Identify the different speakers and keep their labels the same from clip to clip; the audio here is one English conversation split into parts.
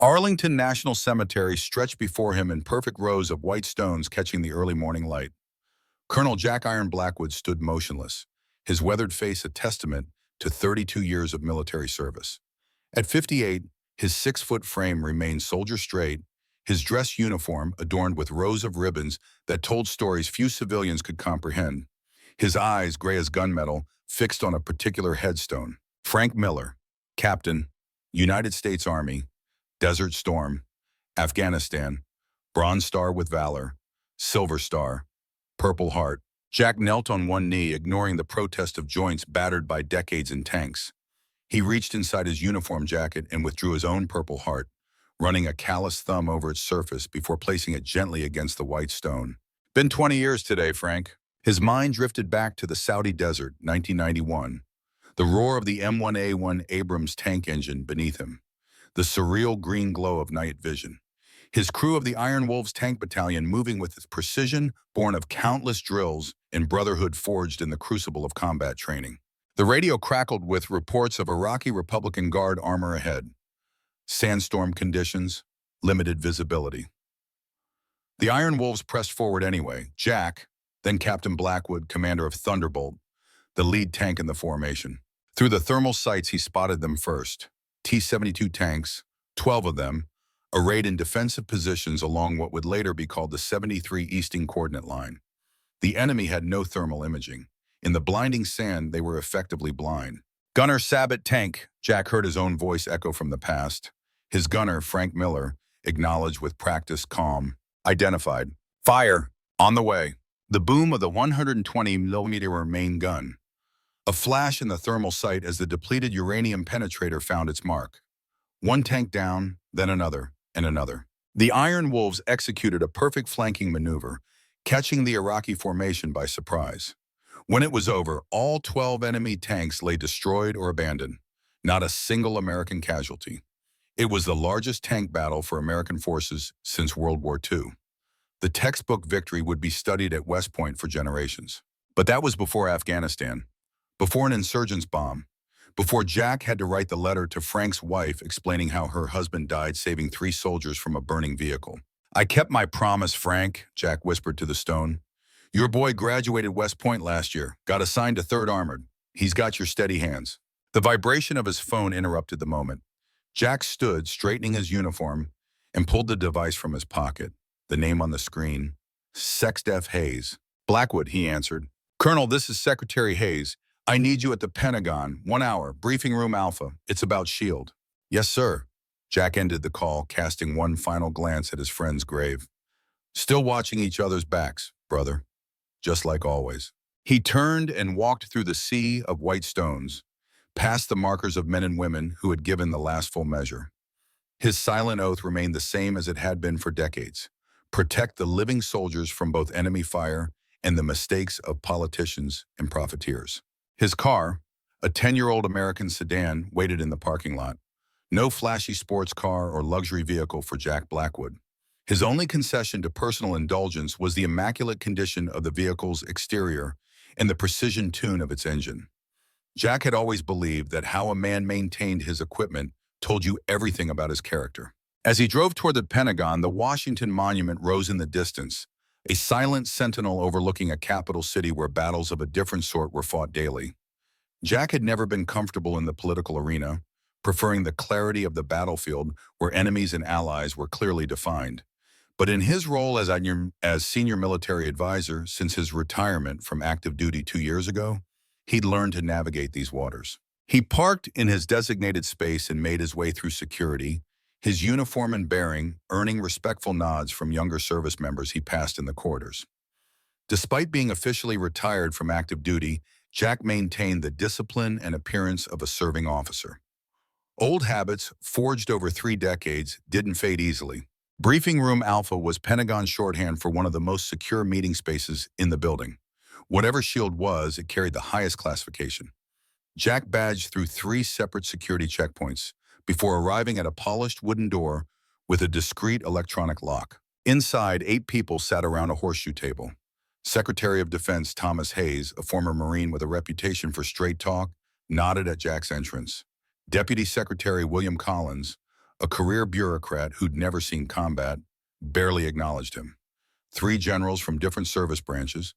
Speaker 1: Arlington National Cemetery stretched before him in perfect rows of white stones catching the early morning light. Colonel Jack Iron Blackwood stood motionless, his weathered face a testament to 32 years of military service. At 58, his 6-foot frame remained soldier straight, his dress uniform adorned with rows of ribbons that told stories few civilians could comprehend. His eyes, gray as gunmetal, fixed on a particular headstone. Frank Miller, Captain, United States Army, Desert Storm, Afghanistan, Bronze Star with Valor, Silver Star, Purple Heart. Jack knelt on one knee, ignoring the protest of joints battered by decades in tanks. He reached inside his uniform jacket and withdrew his own Purple Heart, running a callous thumb over its surface before placing it gently against the white stone. Been 20 years today, Frank. His mind drifted back to the Saudi desert, 1991. The roar of the M1A1 Abrams tank engine beneath him. The surreal green glow of night vision. His crew of the Iron Wolves tank battalion moving with precision born of countless drills and brotherhood forged in the crucible of combat training. The radio crackled with reports of Iraqi Republican Guard armor ahead. Sandstorm conditions, limited visibility. The Iron Wolves pressed forward anyway. Jack, then Captain Blackwood, commander of Thunderbolt, the lead tank in the formation. Through the thermal sights, he spotted them first. T-72 tanks, 12 of them, arrayed in defensive positions along what would later be called the 73 Easting Coordinate Line. The enemy had no thermal imaging. In the blinding sand, they were effectively blind. Gunner Sabot tank, Jack heard his own voice echo from the past. His gunner, Frank Miller, acknowledged with practiced calm. Identified. Fire. On the way. The boom of the 120mm main gun. A flash in the thermal sight as the depleted uranium penetrator found its mark. One tank down, then another, and another. The Iron Wolves executed a perfect flanking maneuver, catching the Iraqi formation by surprise. When it was over, all 12 enemy tanks lay destroyed or abandoned. Not a single American casualty. It was the largest tank battle for American forces since World War II. The textbook victory would be studied at West Point for generations. But that was before Afghanistan. Before an insurgent's bomb, before Jack had to write the letter to Frank's wife explaining how her husband died saving 3 soldiers from a burning vehicle. "I kept my promise, Frank," Jack whispered to the stone. "Your boy graduated West Point last year, got assigned to 3rd Armored. He's got your steady hands." The vibration of his phone interrupted the moment. Jack stood, straightening his uniform, and pulled the device from his pocket. The name on the screen, SecDef Hayes. "Blackwood," he answered. "Colonel, this is Secretary Hayes. I need you at the Pentagon, 1 hour, briefing room Alpha. It's about SHIELD. "Yes, sir." Jack ended the call, casting one final glance at his friend's grave. "Still watching each other's backs, brother. Just like always." He turned and walked through the sea of white stones, past the markers of men and women who had given the last full measure. His silent oath remained the same as it had been for decades. Protect the living soldiers from both enemy fire and the mistakes of politicians and profiteers. His car, a 10-year-old American sedan, waited in the parking lot. No flashy sports car or luxury vehicle for Jack Blackwood. His only concession to personal indulgence was the immaculate condition of the vehicle's exterior and the precision tune of its engine. Jack had always believed that how a man maintained his equipment told you everything about his character. As he drove toward the Pentagon, the Washington Monument rose in the distance, a silent sentinel overlooking a capital city where battles of a different sort were fought daily. Jack had never been comfortable in the political arena, preferring the clarity of the battlefield where enemies and allies were clearly defined. But in his role as senior military advisor since his retirement from active duty 2 years ago, he'd learned to navigate these waters. He parked in his designated space and made his way through security, his uniform and bearing earning respectful nods from younger service members he passed in the corridors. Despite being officially retired from active duty, Jack maintained the discipline and appearance of a serving officer. Old habits, forged over 3 decades, didn't fade easily. Briefing Room Alpha was Pentagon shorthand for one of the most secure meeting spaces in the building. Whatever SHIELD was, it carried the highest classification. Jack badged through 3 separate security checkpoints before arriving at a polished wooden door with a discreet electronic lock. Inside, 8 people sat around a horseshoe table. Secretary of Defense Thomas Hayes, a former Marine with a reputation for straight talk, nodded at Jack's entrance. Deputy Secretary William Collins, A career bureaucrat who'd never seen combat barely acknowledged him. Three generals from different service branches,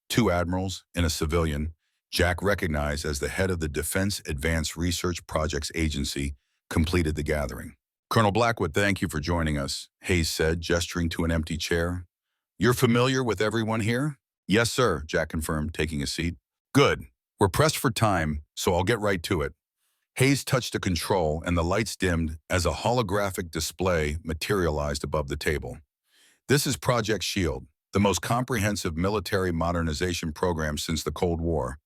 Speaker 1: two admirals, and a civilian, Jack recognized as the head of the Defense Advanced Research Projects Agency, completed the gathering. Colonel Blackwood, thank you for joining us, Hayes said, gesturing to an empty chair. You're familiar with everyone here? Yes, sir, Jack confirmed, taking a seat. Good. We're pressed for time, so I'll get right to it. Hayes touched a control and the lights dimmed as a holographic display materialized above the table. This is Project SHIELD, the most comprehensive military modernization program since the Cold War.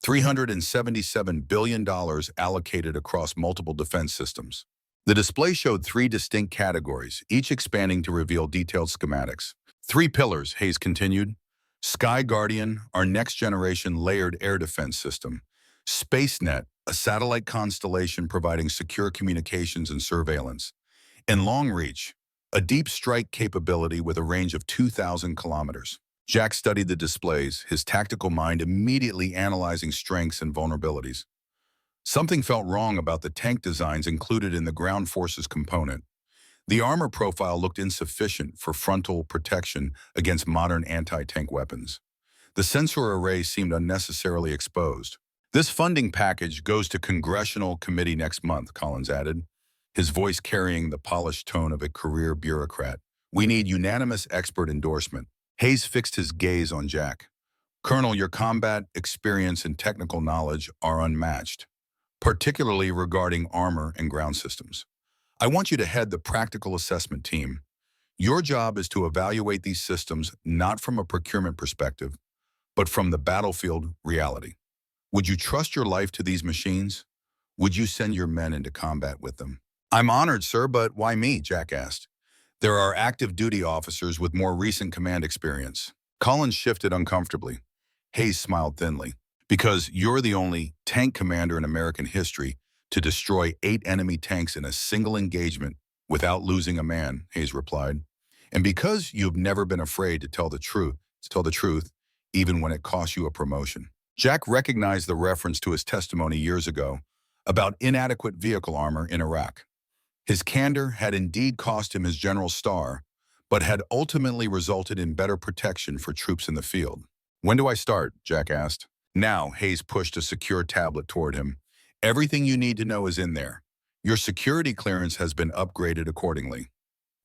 Speaker 1: $377 billion allocated across multiple defense systems. The display showed three distinct categories, each expanding to reveal detailed schematics. Three pillars, Hayes continued. Sky Guardian, our next-generation layered air defense system. SpaceNet, a satellite constellation providing secure communications and surveillance. And Long Reach, a deep strike capability with a range of 2,000 kilometers. Jack studied the displays, his tactical mind immediately analyzing strengths and vulnerabilities. Something felt wrong about the tank designs included in the ground forces component. The armor profile looked insufficient for frontal protection against modern anti-tank weapons. The sensor array seemed unnecessarily exposed. This funding package goes to Congressional Committee next month, Collins added, his voice carrying the polished tone of a career bureaucrat. We need unanimous expert endorsement. Hayes fixed his gaze on Jack. Colonel, your combat experience and technical knowledge are unmatched, particularly regarding armor and ground systems. I want you to head the practical assessment team. Your job is to evaluate these systems not from a procurement perspective, but from the battlefield reality. Would you trust your life to these machines? Would you send your men into combat with them? I'm honored, sir, but why me? Jack asked. There are active duty officers with more recent command experience. Collins shifted uncomfortably. Hayes smiled thinly. Because you're the only tank commander in American history to destroy 8 enemy tanks in a single engagement without losing a man, Hayes replied. And because you've never been afraid to tell the truth, even when it costs you a promotion. Jack recognized the reference to his testimony years ago about inadequate vehicle armor in Iraq. His candor had indeed cost him his general star, but had ultimately resulted in better protection for troops in the field. When do I start? Jack asked. Now, Hayes pushed a secure tablet toward him. Everything you need to know is in there. Your security clearance has been upgraded accordingly.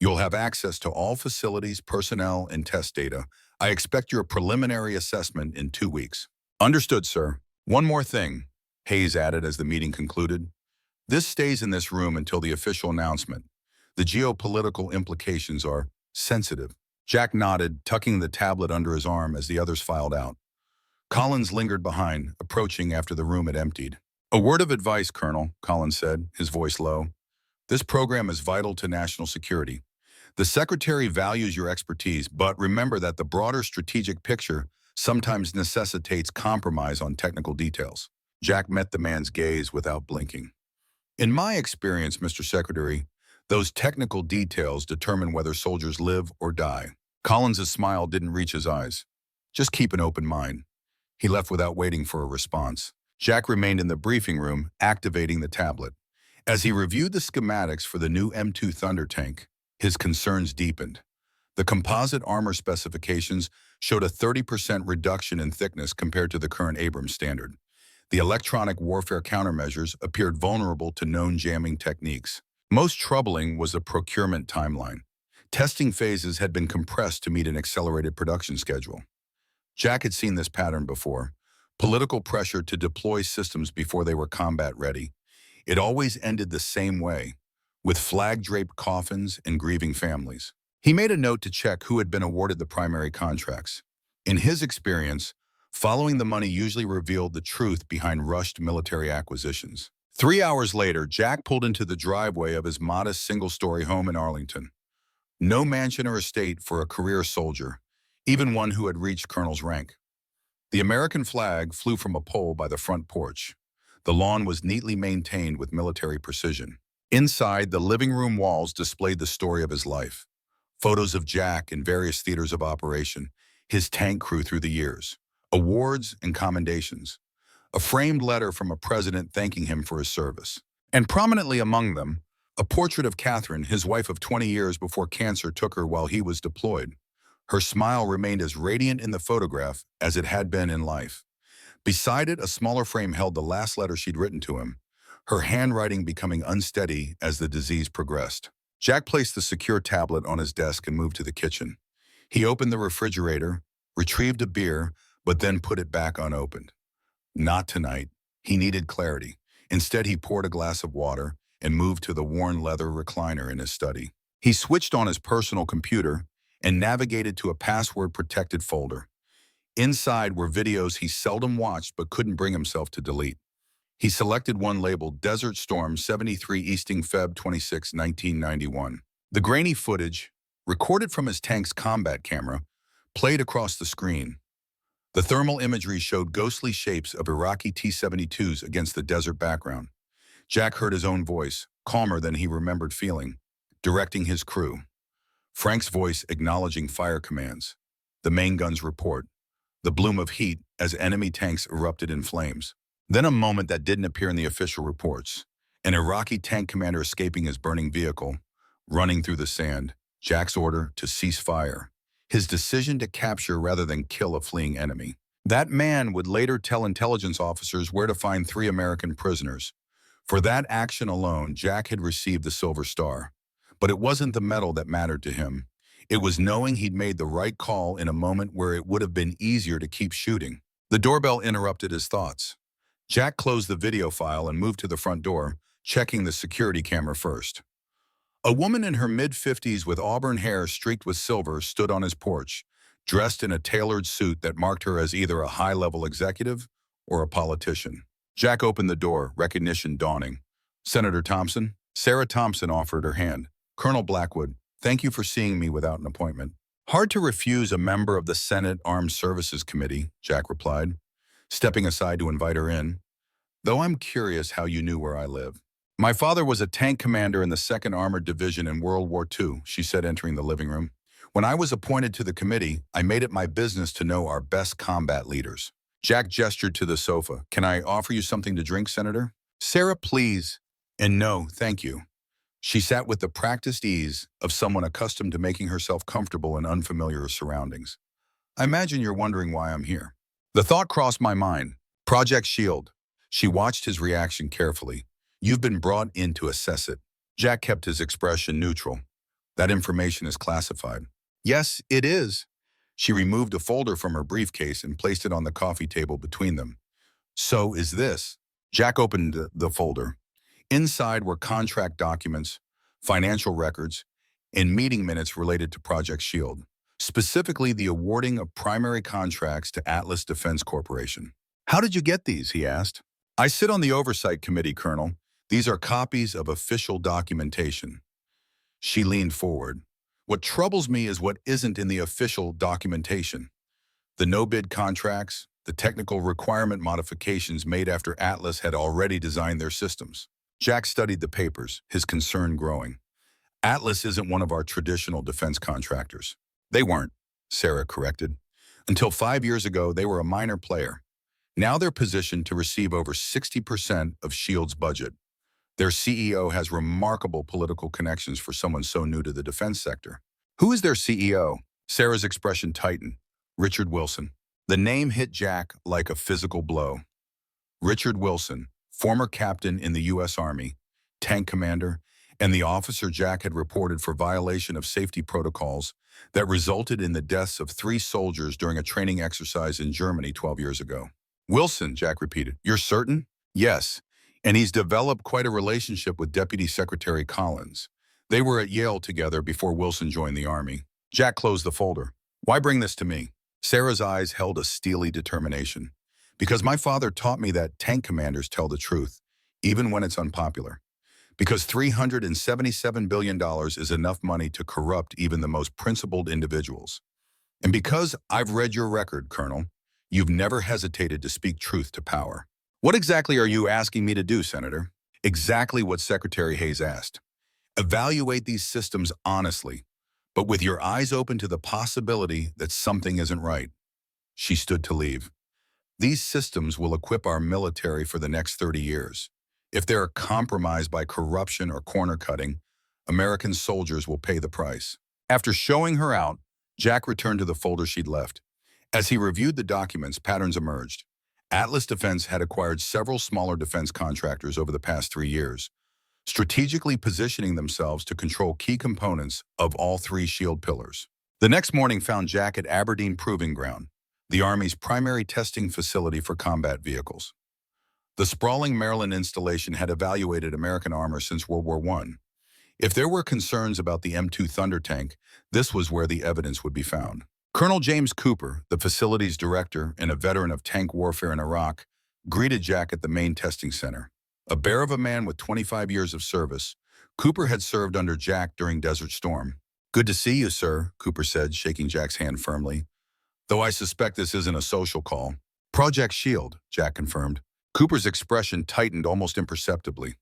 Speaker 1: You'll have access to all facilities, personnel, and test data. I expect your preliminary assessment in 2 weeks. Understood, sir. One more thing, Hayes added as the meeting concluded. This stays in this room until the official announcement. The geopolitical implications are sensitive. Jack nodded, tucking the tablet under his arm as the others filed out. Collins lingered behind, approaching after the room had emptied. A word of advice, Colonel, Collins said, his voice low. This program is vital to national security. The Secretary values your expertise, but remember that the broader strategic picture sometimes necessitates compromise on technical details. Jack met the man's gaze without blinking. In my experience, Mr. Secretary, those technical details determine whether soldiers live or die. Collins's smile didn't reach his eyes. Just keep an open mind. He left without waiting for a response. Jack remained in the briefing room, activating the tablet. As he reviewed the schematics for the new M2 Thunder tank, his concerns deepened. The composite armor specifications showed a 30% reduction in thickness compared to the current Abrams standard. The electronic warfare countermeasures appeared vulnerable to known jamming techniques. Most troubling was the procurement timeline. Testing phases had been compressed to meet an accelerated production schedule. Jack had seen this pattern before. Political pressure to deploy systems before they were combat ready. It always ended the same way, with flag-draped coffins and grieving families. He made a note to check who had been awarded the primary contracts. In his experience, following the money usually revealed the truth behind rushed military acquisitions. 3 hours later, Jack pulled into the driveway of his modest single-story home in Arlington. No mansion or estate for a career soldier, even one who had reached colonel's rank. The American flag flew from a pole by the front porch. The lawn was neatly maintained with military precision. Inside, the living room walls displayed the story of his life. Photos of Jack in various theaters of operation, his tank crew through the years, awards and commendations, a framed letter from a president thanking him for his service. And prominently among them, A portrait of Catherine, his wife of 20 years before cancer took her while he was deployed. Her smile remained as radiant in the photograph as it had been in life. Beside it, a smaller frame held the last letter she'd written to him, her handwriting becoming unsteady as the disease progressed. Jack placed the secure tablet on his desk and moved to the kitchen. He opened the refrigerator, retrieved a beer, but then put it back unopened. Not tonight. He needed clarity. Instead, he poured a glass of water and moved to the worn leather recliner in his study. He switched on his personal computer and navigated to a password-protected folder. Inside were videos he seldom watched but couldn't bring himself to delete. He selected one labeled Desert Storm 73 Easting Feb 26, 1991. The grainy footage, recorded from his tank's combat camera, played across the screen. The thermal imagery showed ghostly shapes of Iraqi T-72s against the desert background. Jack heard his own voice, calmer than he remembered feeling, directing his crew. Frank's voice acknowledging fire commands. The main gun's report. The bloom of heat as enemy tanks erupted in flames. Then a moment that didn't appear in the official reports. An Iraqi tank commander escaping his burning vehicle, running through the sand. Jack's order to cease fire. His decision to capture rather than kill a fleeing enemy. That man would later tell intelligence officers where to find 3 American prisoners. For that action alone, Jack had received the Silver Star. But it wasn't the medal that mattered to him. It was knowing he'd made the right call in a moment where it would have been easier to keep shooting. The doorbell interrupted his thoughts. Jack closed the video file and moved to the front door, checking the security camera first. A woman in her mid-50s with auburn hair streaked with silver stood on his porch, dressed in a tailored suit that marked her as either a high-level executive or a politician. Jack opened the door, recognition dawning. "Senator Thompson?" Sarah Thompson offered her hand. "Colonel Blackwood, thank you for seeing me without an appointment." "Hard to refuse a member of the Senate Armed Services Committee," Jack replied, stepping aside to invite her in. "Though I'm curious how you knew where I live." "My father was a tank commander in the 2nd Armored Division in World War II, she said, entering the living room. "When I was appointed to the committee, I made it my business to know our best combat leaders." Jack gestured to the sofa. "Can I offer you something to drink, Senator?" "Sarah, please." "And no, thank you." She sat with the practiced ease of someone accustomed to making herself comfortable in unfamiliar surroundings. "I imagine you're wondering why I'm here." The thought crossed my mind. "Project Shield." She watched his reaction carefully. "You've been brought in to assess it." Jack kept his expression neutral. "That information is classified." "Yes, it is." She removed a folder from her briefcase and placed it on the coffee table between them. "So is this." Jack opened the folder. Inside were contract documents, financial records, and meeting minutes related to Project Shield, specifically the awarding of primary contracts to Atlas Defense Corporation. "How did you get these?" he asked. "I sit on the Oversight Committee, Colonel. These are copies of official documentation." She leaned forward. "What troubles me is what isn't in the official documentation. The no-bid contracts, the technical requirement modifications made after Atlas had already designed their systems." Jack studied the papers, his concern growing. "Atlas isn't one of our traditional defense contractors." "They weren't," Sarah corrected. "Until 5 years ago, they were a minor player. Now they're positioned to receive over 60% of SHIELD's budget. Their CEO has remarkable political connections for someone so new to the defense sector." "Who is their CEO?" Sarah's expression tightened. "Richard Wilson." The name hit Jack like a physical blow. Richard Wilson, former captain in the U.S. Army, tank commander, and the officer Jack had reported for violation of safety protocols that resulted in the deaths of 3 soldiers during a training exercise in Germany 12 years ago. "Wilson," Jack repeated. "You're certain?" "Yes. And he's developed quite a relationship with Deputy Secretary Collins. They were at Yale together before Wilson joined the Army." Jack closed the folder. "Why bring this to me?" Sarah's eyes held a steely determination. "Because my father taught me that tank commanders tell the truth, even when it's unpopular. Because $377 billion is enough money to corrupt even the most principled individuals. And because I've read your record, Colonel, you've never hesitated to speak truth to power." "What exactly are you asking me to do, Senator?" "Exactly what Secretary Hayes asked. Evaluate these systems honestly, but with your eyes open to the possibility that something isn't right." She stood to leave. "These systems will equip our military for the next 30 years. If they're compromised by corruption or corner cutting, American soldiers will pay the price. After showing her out, Jack returned to the folder she'd left. As he reviewed the documents, patterns emerged. Atlas Defense had acquired several smaller defense contractors over the past 3 years, strategically positioning themselves to control key components of all three shield pillars. The next morning found Jack at Aberdeen Proving Ground, the Army's primary testing facility for combat vehicles. The sprawling Maryland installation had evaluated American armor since World War I. If there were concerns about the M2 Thunder tank, this was where the evidence would be found. Colonel James Cooper, the facility's director and a veteran of tank warfare in Iraq, greeted Jack at the main testing center. A bear of a man with 25 years of service, Cooper had served under Jack during Desert Storm. "Good to see you, sir," Cooper said, shaking Jack's hand firmly. "Though I suspect this isn't a social call." "Project Shield," Jack confirmed. Cooper's expression tightened almost imperceptibly.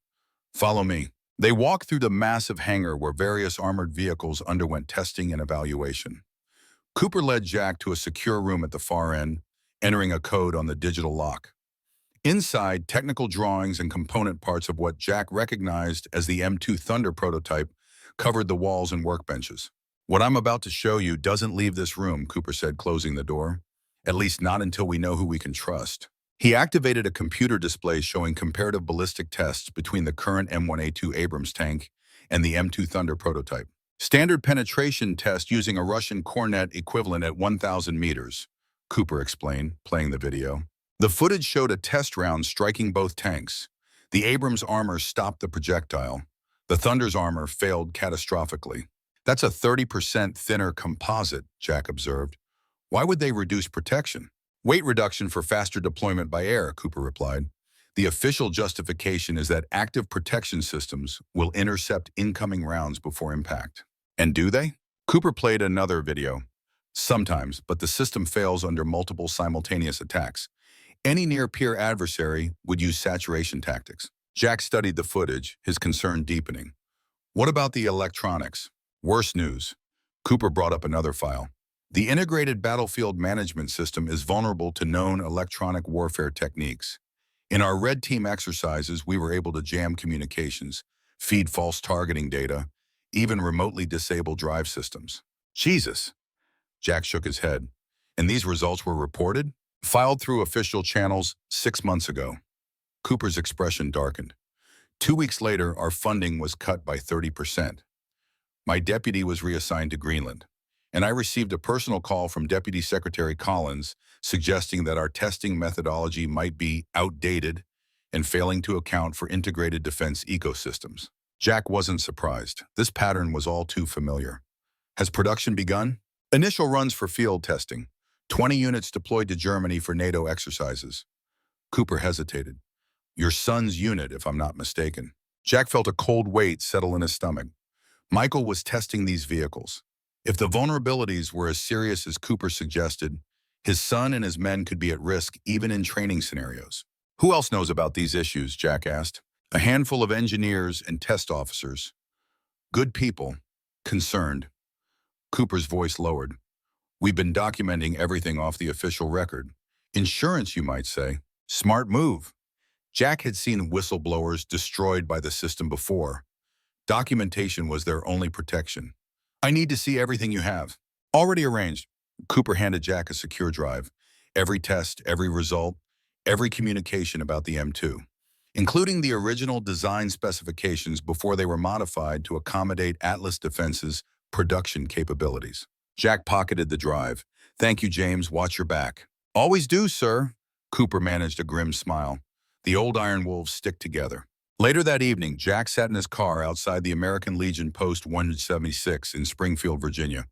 Speaker 1: "Follow me." They walked through the massive hangar where various armored vehicles underwent testing and evaluation. Cooper led Jack to a secure room at the far end, entering a code on the digital lock. Inside, technical drawings and component parts of what Jack recognized as the M2 Thunder prototype covered the walls and workbenches. "What I'm about to show you doesn't leave this room," Cooper said, closing the door. "At least not until we know who we can trust." He activated a computer display showing comparative ballistic tests between the current M1A2 Abrams tank and the M2 Thunder prototype. "Standard penetration test using a Russian Kornet equivalent at 1,000 meters, Cooper explained, playing the video. The footage showed a test round striking both tanks. The Abrams armor stopped the projectile. The Thunder's armor failed catastrophically. "That's a 30% thinner composite," Jack observed. "Why would they reduce protection?" "Weight reduction for faster deployment by air," Cooper replied. "The official justification is that active protection systems will intercept incoming rounds before impact." "And do they?" Cooper played another video. "Sometimes, but the system fails under multiple simultaneous attacks. Any near-peer adversary would use saturation tactics." Jack studied the footage, his concern deepening. "What about the electronics?" "Worse news." Cooper brought up another file. "The integrated battlefield management system is vulnerable to known electronic warfare techniques. In our Red Team exercises, we were able to jam communications, feed false targeting data, even remotely disable drive systems." "Jesus." Jack shook his head. "And these results were reported?" "Filed through official channels 6 months ago." Cooper's expression darkened. 2 weeks later, our funding was cut by 30%. My deputy was reassigned to Greenland, and I received a personal call from Deputy Secretary Collins suggesting that our testing methodology might be outdated and failing to account for integrated defense ecosystems. Jack wasn't surprised. This pattern was all too familiar. "Has production begun?" "Initial runs for field testing. 20 units deployed to Germany for NATO exercises." Cooper hesitated. "Your son's unit, if I'm not mistaken." Jack felt a cold weight settle in his stomach. Michael was testing these vehicles. If the vulnerabilities were as serious as Cooper suggested, his son and his men could be at risk even in training scenarios. "Who else knows about these issues?" Jack asked. "A handful of engineers and test officers. Good people. Concerned." Cooper's voice lowered. "We've been documenting everything off the official record. Insurance, you might say." Smart move. Jack had seen whistleblowers destroyed by the system before. Documentation was their only protection. "I need to see everything you have." "Already arranged." Cooper handed Jack a secure drive. Every test, every result, every communication about the M2, including the original design specifications before they were modified to accommodate Atlas Defense's production capabilities. Jack pocketed the drive. "Thank you, James. Watch your back." "Always do, sir." Cooper managed a grim smile. The old Iron Wolves stick together. Later that evening, Jack sat in his car outside the American Legion Post 176 in Springfield, Virginia.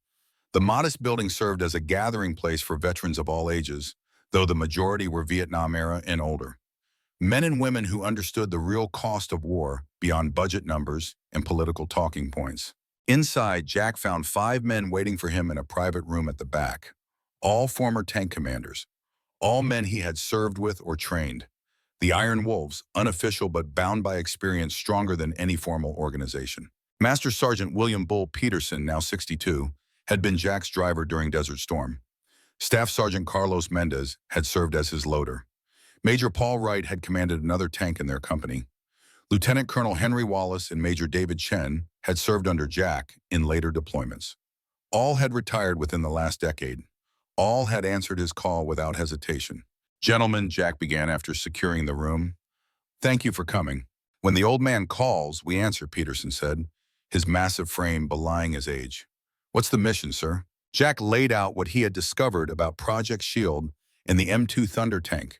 Speaker 1: The modest building served as a gathering place for veterans of all ages, though the majority were Vietnam-era and older. Men and women who understood the real cost of war beyond budget numbers and political talking points. Inside, Jack found 5 men waiting for him in a private room at the back. All former tank commanders. All men he had served with or trained. The Iron Wolves, unofficial but bound by experience stronger than any formal organization. Master Sergeant William Bull Peterson, now 62, had been Jack's driver during Desert Storm. Staff Sergeant Carlos Mendez had served as his loader. Major Paul Wright had commanded another tank in their company. Lieutenant Colonel Henry Wallace and Major David Chen had served under Jack in later deployments. All had retired within the last decade. All had answered his call without hesitation. "Gentlemen," Jack began after securing the room, "thank you for coming." "When the old man calls, we answer," Peterson said, his massive frame belying his age. "What's the mission, sir?" Jack laid out what he had discovered about Project Shield and the M2 Thunder tank.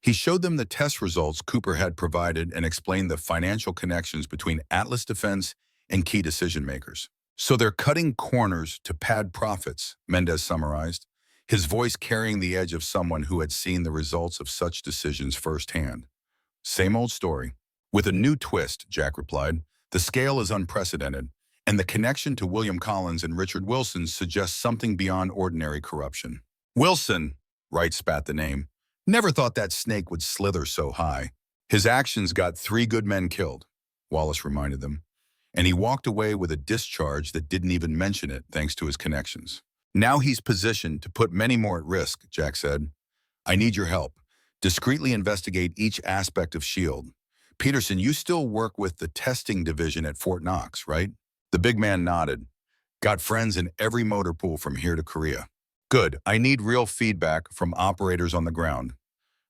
Speaker 1: He showed them the test results Cooper had provided and explained the financial connections between Atlas Defense and key decision-makers. "So they're cutting corners to pad profits," Mendez summarized, his voice carrying the edge of someone who had seen the results of such decisions firsthand. "Same old story." "With a new twist," Jack replied. "The scale is unprecedented, and the connection to William Collins and Richard Wilson suggests something beyond ordinary corruption." "Wilson," Wright spat the name. "Never thought that snake would slither so high." "His actions got 3 good men killed," Wallace reminded them, "and he walked away with a discharge that didn't even mention it thanks to his connections. Now he's positioned to put many more at risk," Jack said. "I need your help. Discreetly investigate each aspect of SHIELD. Peterson, you still work with the testing division at Fort Knox, right?" The big man nodded. "Got friends in every motor pool from here to Korea." "Good. I need real feedback from operators on the ground.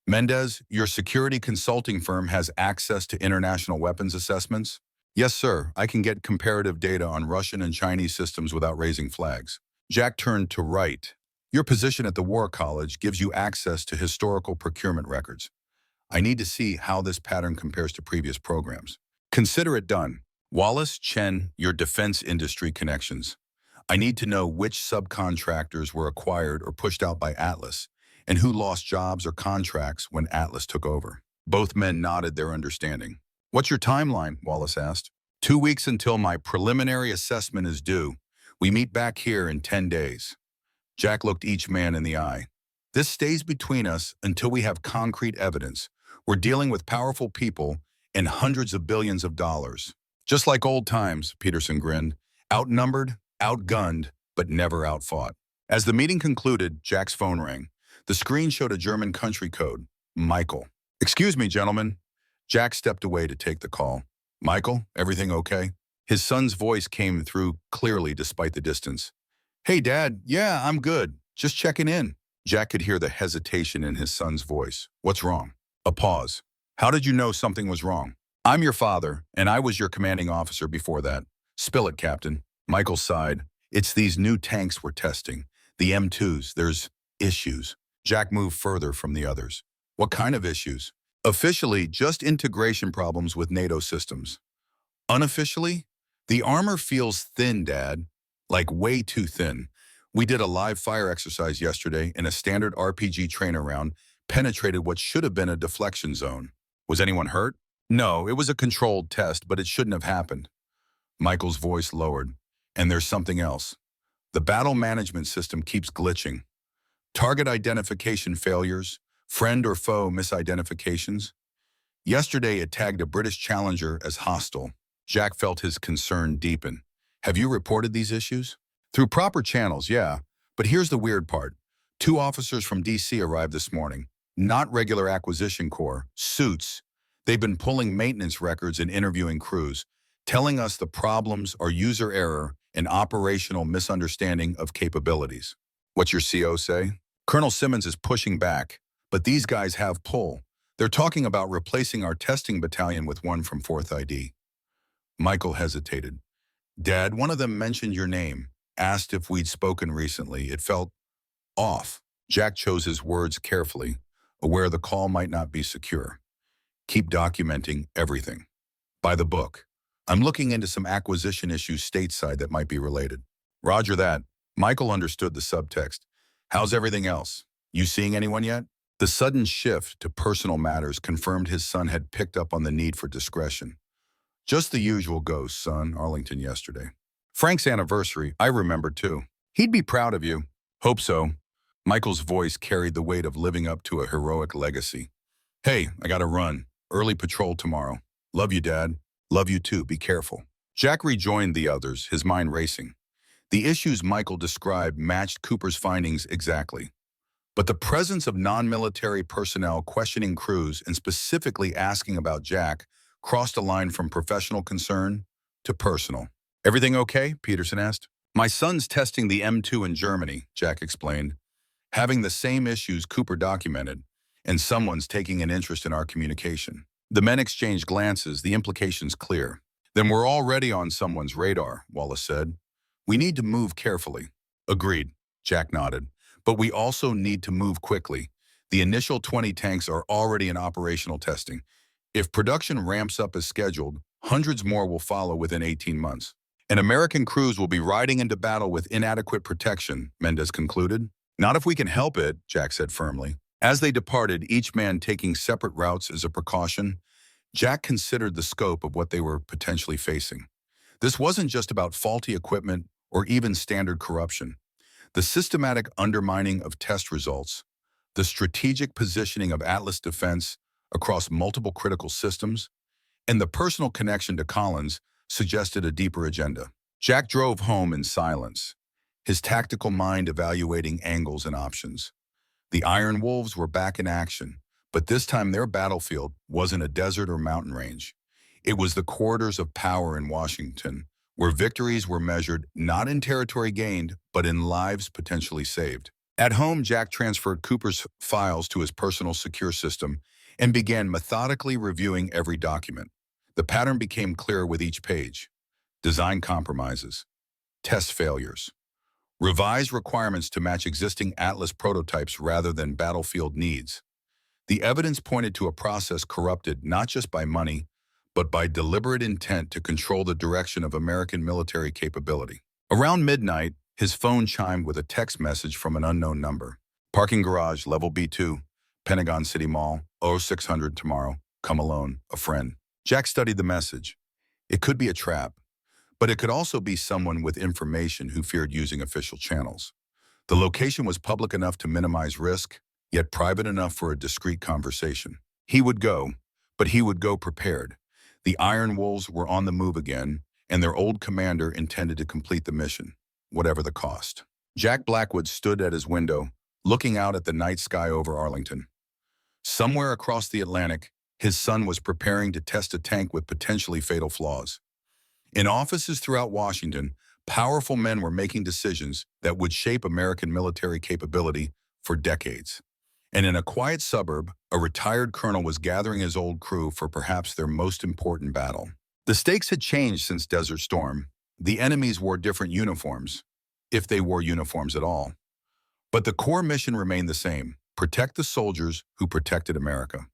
Speaker 1: Mendez, your security consulting firm has access to international weapons assessments?" "Yes, sir. I can get comparative data on Russian and Chinese systems without raising flags." Jack turned to Wright. "Your position at the War College gives you access to historical procurement records. I need to see how this pattern compares to previous programs." "Consider it done." "Wallace, Chen, your defense industry connections. I need to know which subcontractors were acquired or pushed out by Atlas, and who lost jobs or contracts when Atlas took over." Both men nodded their understanding. "What's your timeline?" Wallace asked. 2 weeks until my preliminary assessment is due. We meet back here in 10 days. Jack looked each man in the eye. "This stays between us until we have concrete evidence. We're dealing with powerful people and hundreds of billions of dollars." "Just like old times," Peterson grinned. "Outnumbered, outgunned, but never outfought." As the meeting concluded, Jack's phone rang. The screen showed a German country code, Michael. "Excuse me, gentlemen." Jack stepped away to take the call. "Michael, everything okay?" His son's voice came through clearly despite the distance. "Hey, Dad, yeah, I'm good. Just checking in." Jack could hear the hesitation in his son's voice. "What's wrong?" A pause. "How did you know something was wrong?" "I'm your father, and I was your commanding officer before that." "Spill it, Captain." Michael sighed. "It's these new tanks we're testing. The M2s. There's issues." Jack moved further from the others. "What kind of issues?" "Officially, just integration problems with NATO systems. Unofficially, the armor feels thin, Dad. Like way too thin. We did a live fire exercise yesterday, and a standard RPG trainer round penetrated what should have been a deflection zone." "Was anyone hurt?" "No, it was a controlled test, but it shouldn't have happened." Michael's voice lowered. "And there's something else. The battle management system keeps glitching. Target identification failures, friend or foe misidentifications. Yesterday, it tagged a British Challenger as hostile." Jack felt his concern deepen. "Have you reported these issues?" "Through proper channels, yeah. But here's the weird part. 2 officers from DC arrived this morning. Not regular acquisition corps, suits. They've been pulling maintenance records and interviewing crews, telling us the problems are user error and operational misunderstanding of capabilities." "What's your CO say?" "Colonel Simmons is pushing back, but these guys have pull. They're talking about replacing our testing battalion with one from 4th ID. Michael hesitated. "Dad, one of them mentioned your name, asked if we'd spoken recently. It felt off." Jack chose his words carefully, aware the call might not be secure. "Keep documenting everything. By the book. I'm looking into some acquisition issues stateside that might be related." "Roger that." Michael understood the subtext. "How's everything else? You seeing anyone yet?" The sudden shift to personal matters confirmed his son had picked up on the need for discretion. "Just the usual ghost, son, Arlington yesterday. Frank's anniversary, I remember too. He'd be proud of you." "Hope so." Michael's voice carried the weight of living up to a heroic legacy. "Hey, I gotta run. Early patrol tomorrow. Love you, Dad. Love you too. Be careful." Jack rejoined the others, his mind racing. The issues Michael described matched Cooper's findings exactly. But the presence of non-military personnel questioning crews and specifically asking about Jack crossed a line from professional concern to personal. "Everything okay?" Peterson asked. "My son's testing the M2 in Germany," Jack explained, "having the same issues Cooper documented, and someone's taking an interest in our communication." The men exchanged glances, the implications clear. "Then we're already on someone's radar," Wallace said. "We need to move carefully." "Agreed," Jack nodded. "But we also need to move quickly. The initial 20 tanks are already in operational testing. If production ramps up as scheduled, hundreds more will follow within 18 months. And American crews will be riding into battle with inadequate protection," Mendez concluded. "Not if we can help it," Jack said firmly. As they departed, each man taking separate routes as a precaution, Jack considered the scope of what they were potentially facing. This wasn't just about faulty equipment or even standard corruption. The systematic undermining of test results, the strategic positioning of Atlas defense across multiple critical systems, and the personal connection to Collins suggested a deeper agenda. Jack drove home in silence, his tactical mind evaluating angles and options. The Iron Wolves were back in action, but this time their battlefield wasn't a desert or mountain range. It was the corridors of power in Washington, where victories were measured not in territory gained, but in lives potentially saved. At home, Jack transferred Cooper's files to his personal secure system and began methodically reviewing every document. The pattern became clearer with each page. Design compromises, test failures, revised requirements to match existing Atlas prototypes rather than battlefield needs. The evidence pointed to a process corrupted not just by money, but by deliberate intent to control the direction of American military capability. Around midnight, his phone chimed with a text message from an unknown number. "Parking garage, level B2, Pentagon City Mall, 0600 tomorrow. Come alone, a friend." Jack studied the message. It could be a trap, but it could also be someone with information who feared using official channels. The location was public enough to minimize risk, yet private enough for a discreet conversation. He would go, but he would go prepared. The Iron Wolves were on the move again, and their old commander intended to complete the mission, whatever the cost. Jack Blackwood stood at his window, looking out at the night sky over Arlington. Somewhere across the Atlantic, his son was preparing to test a tank with potentially fatal flaws. In offices throughout Washington, powerful men were making decisions that would shape American military capability for decades. And in a quiet suburb, a retired colonel was gathering his old crew for perhaps their most important battle. The stakes had changed since Desert Storm. The enemies wore different uniforms, if they wore uniforms at all. But the core mission remained the same: protect the soldiers who protected America.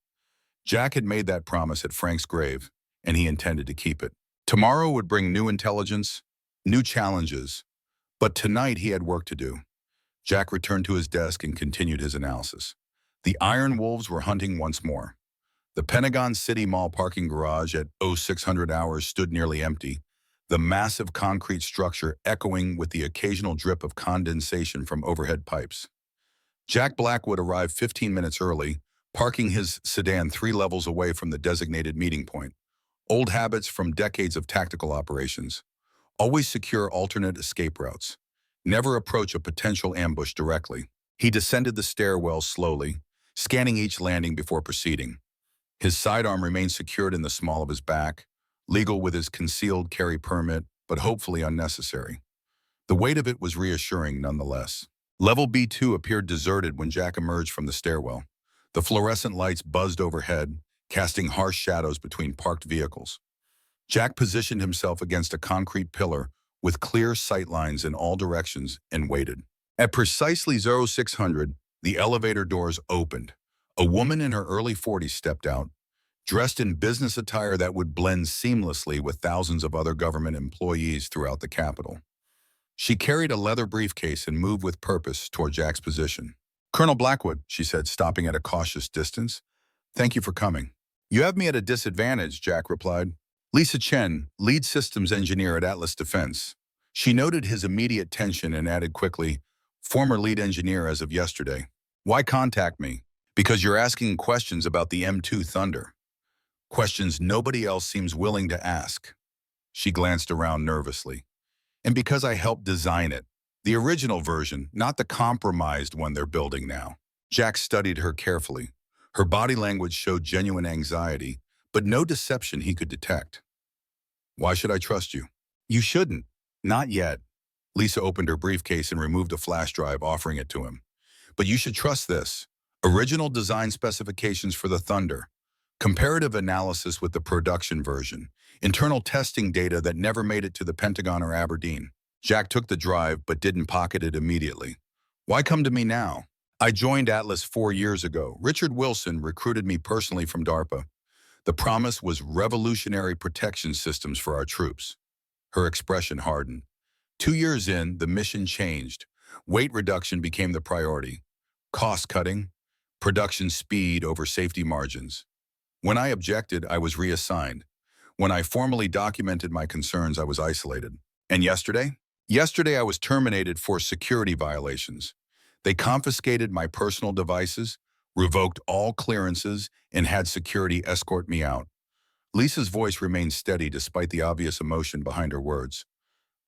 Speaker 1: Jack had made that promise at Frank's grave, and he intended to keep it. Tomorrow would bring new intelligence, new challenges, but tonight he had work to do. Jack returned to his desk and continued his analysis. The Iron Wolves were hunting once more. The Pentagon City Mall parking garage at 0600 hours stood nearly empty, the massive concrete structure echoing with the occasional drip of condensation from overhead pipes. Jack Blackwood arrived 15 minutes early, parking his sedan 3 levels away from the designated meeting point. Old habits from decades of tactical operations. Always secure alternate escape routes. Never approach a potential ambush directly. He descended the stairwell slowly, scanning each landing before proceeding. His sidearm remained secured in the small of his back, legal with his concealed carry permit, but hopefully unnecessary. The weight of it was reassuring nonetheless. Level B2 appeared deserted when Jack emerged from the stairwell. The fluorescent lights buzzed overhead, casting harsh shadows between parked vehicles. Jack positioned himself against a concrete pillar with clear sight lines in all directions and waited. At precisely 0600, the elevator doors opened. A woman in her early 40s stepped out, dressed in business attire that would blend seamlessly with thousands of other government employees throughout the Capitol. She carried a leather briefcase and moved with purpose toward Jack's position. "Colonel Blackwood," she said, stopping at a cautious distance. "Thank you for coming." "You have me at a disadvantage," Jack replied. "Lisa Chen, lead systems engineer at Atlas Defense." She noted his immediate tension and added quickly, "Former lead engineer as of yesterday." "Why contact me?" "Because you're asking questions about the M2 Thunder. Questions nobody else seems willing to ask." She glanced around nervously. "And because I helped design it. The original version, not the compromised one they're building now." Jack studied her carefully. Her body language showed genuine anxiety, but no deception he could detect. Why should I trust you? You shouldn't. Not yet. Lisa opened her briefcase and removed a flash drive, offering it to him. But you should trust this. Original design specifications for the Thunder. Comparative analysis with the production version. Internal testing data that never made it to the Pentagon or Aberdeen. Jack took the drive but didn't pocket it immediately. Why come to me now? I joined Atlas 4 years ago. Richard Wilson recruited me personally from DARPA. The promise was revolutionary protection systems for our troops. Her expression hardened. 2 years in, the mission changed. Weight reduction became the priority. Cost cutting, production speed over safety margins. When I objected, I was reassigned. When I formally documented my concerns, I was isolated. And yesterday? Yesterday, I was terminated for security violations. They confiscated my personal devices, revoked all clearances, and had security escort me out. Lisa's voice remained steady despite the obvious emotion behind her words.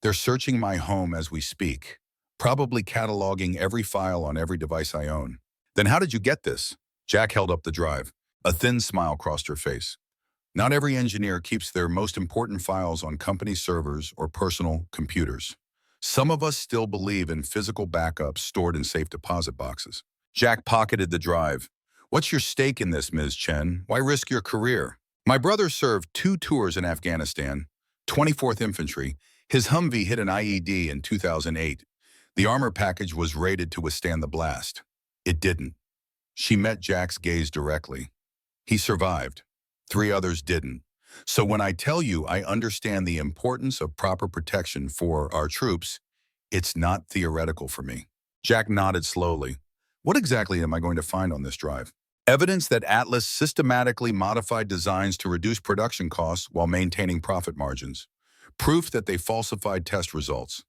Speaker 1: They're searching my home as we speak, probably cataloging every file on every device I own. Then how did you get this? Jack held up the drive. A thin smile crossed her face. Not every engineer keeps their most important files on company servers or personal computers. Some of us still believe in physical backups stored in safe deposit boxes. Jack pocketed the drive. What's your stake in this, Ms. Chen? Why risk your career? My brother served 2 tours in Afghanistan, 24th Infantry. His Humvee hit an IED in 2008. The armor package was rated to withstand the blast. It didn't. She met Jack's gaze directly. He survived. 3 others didn't. So when I tell you I understand the importance of proper protection for our troops, it's not theoretical for me. Jack nodded slowly. What exactly am I going to find on this drive? Evidence that Atlas systematically modified designs to reduce production costs while maintaining profit margins. Proof that they falsified test results.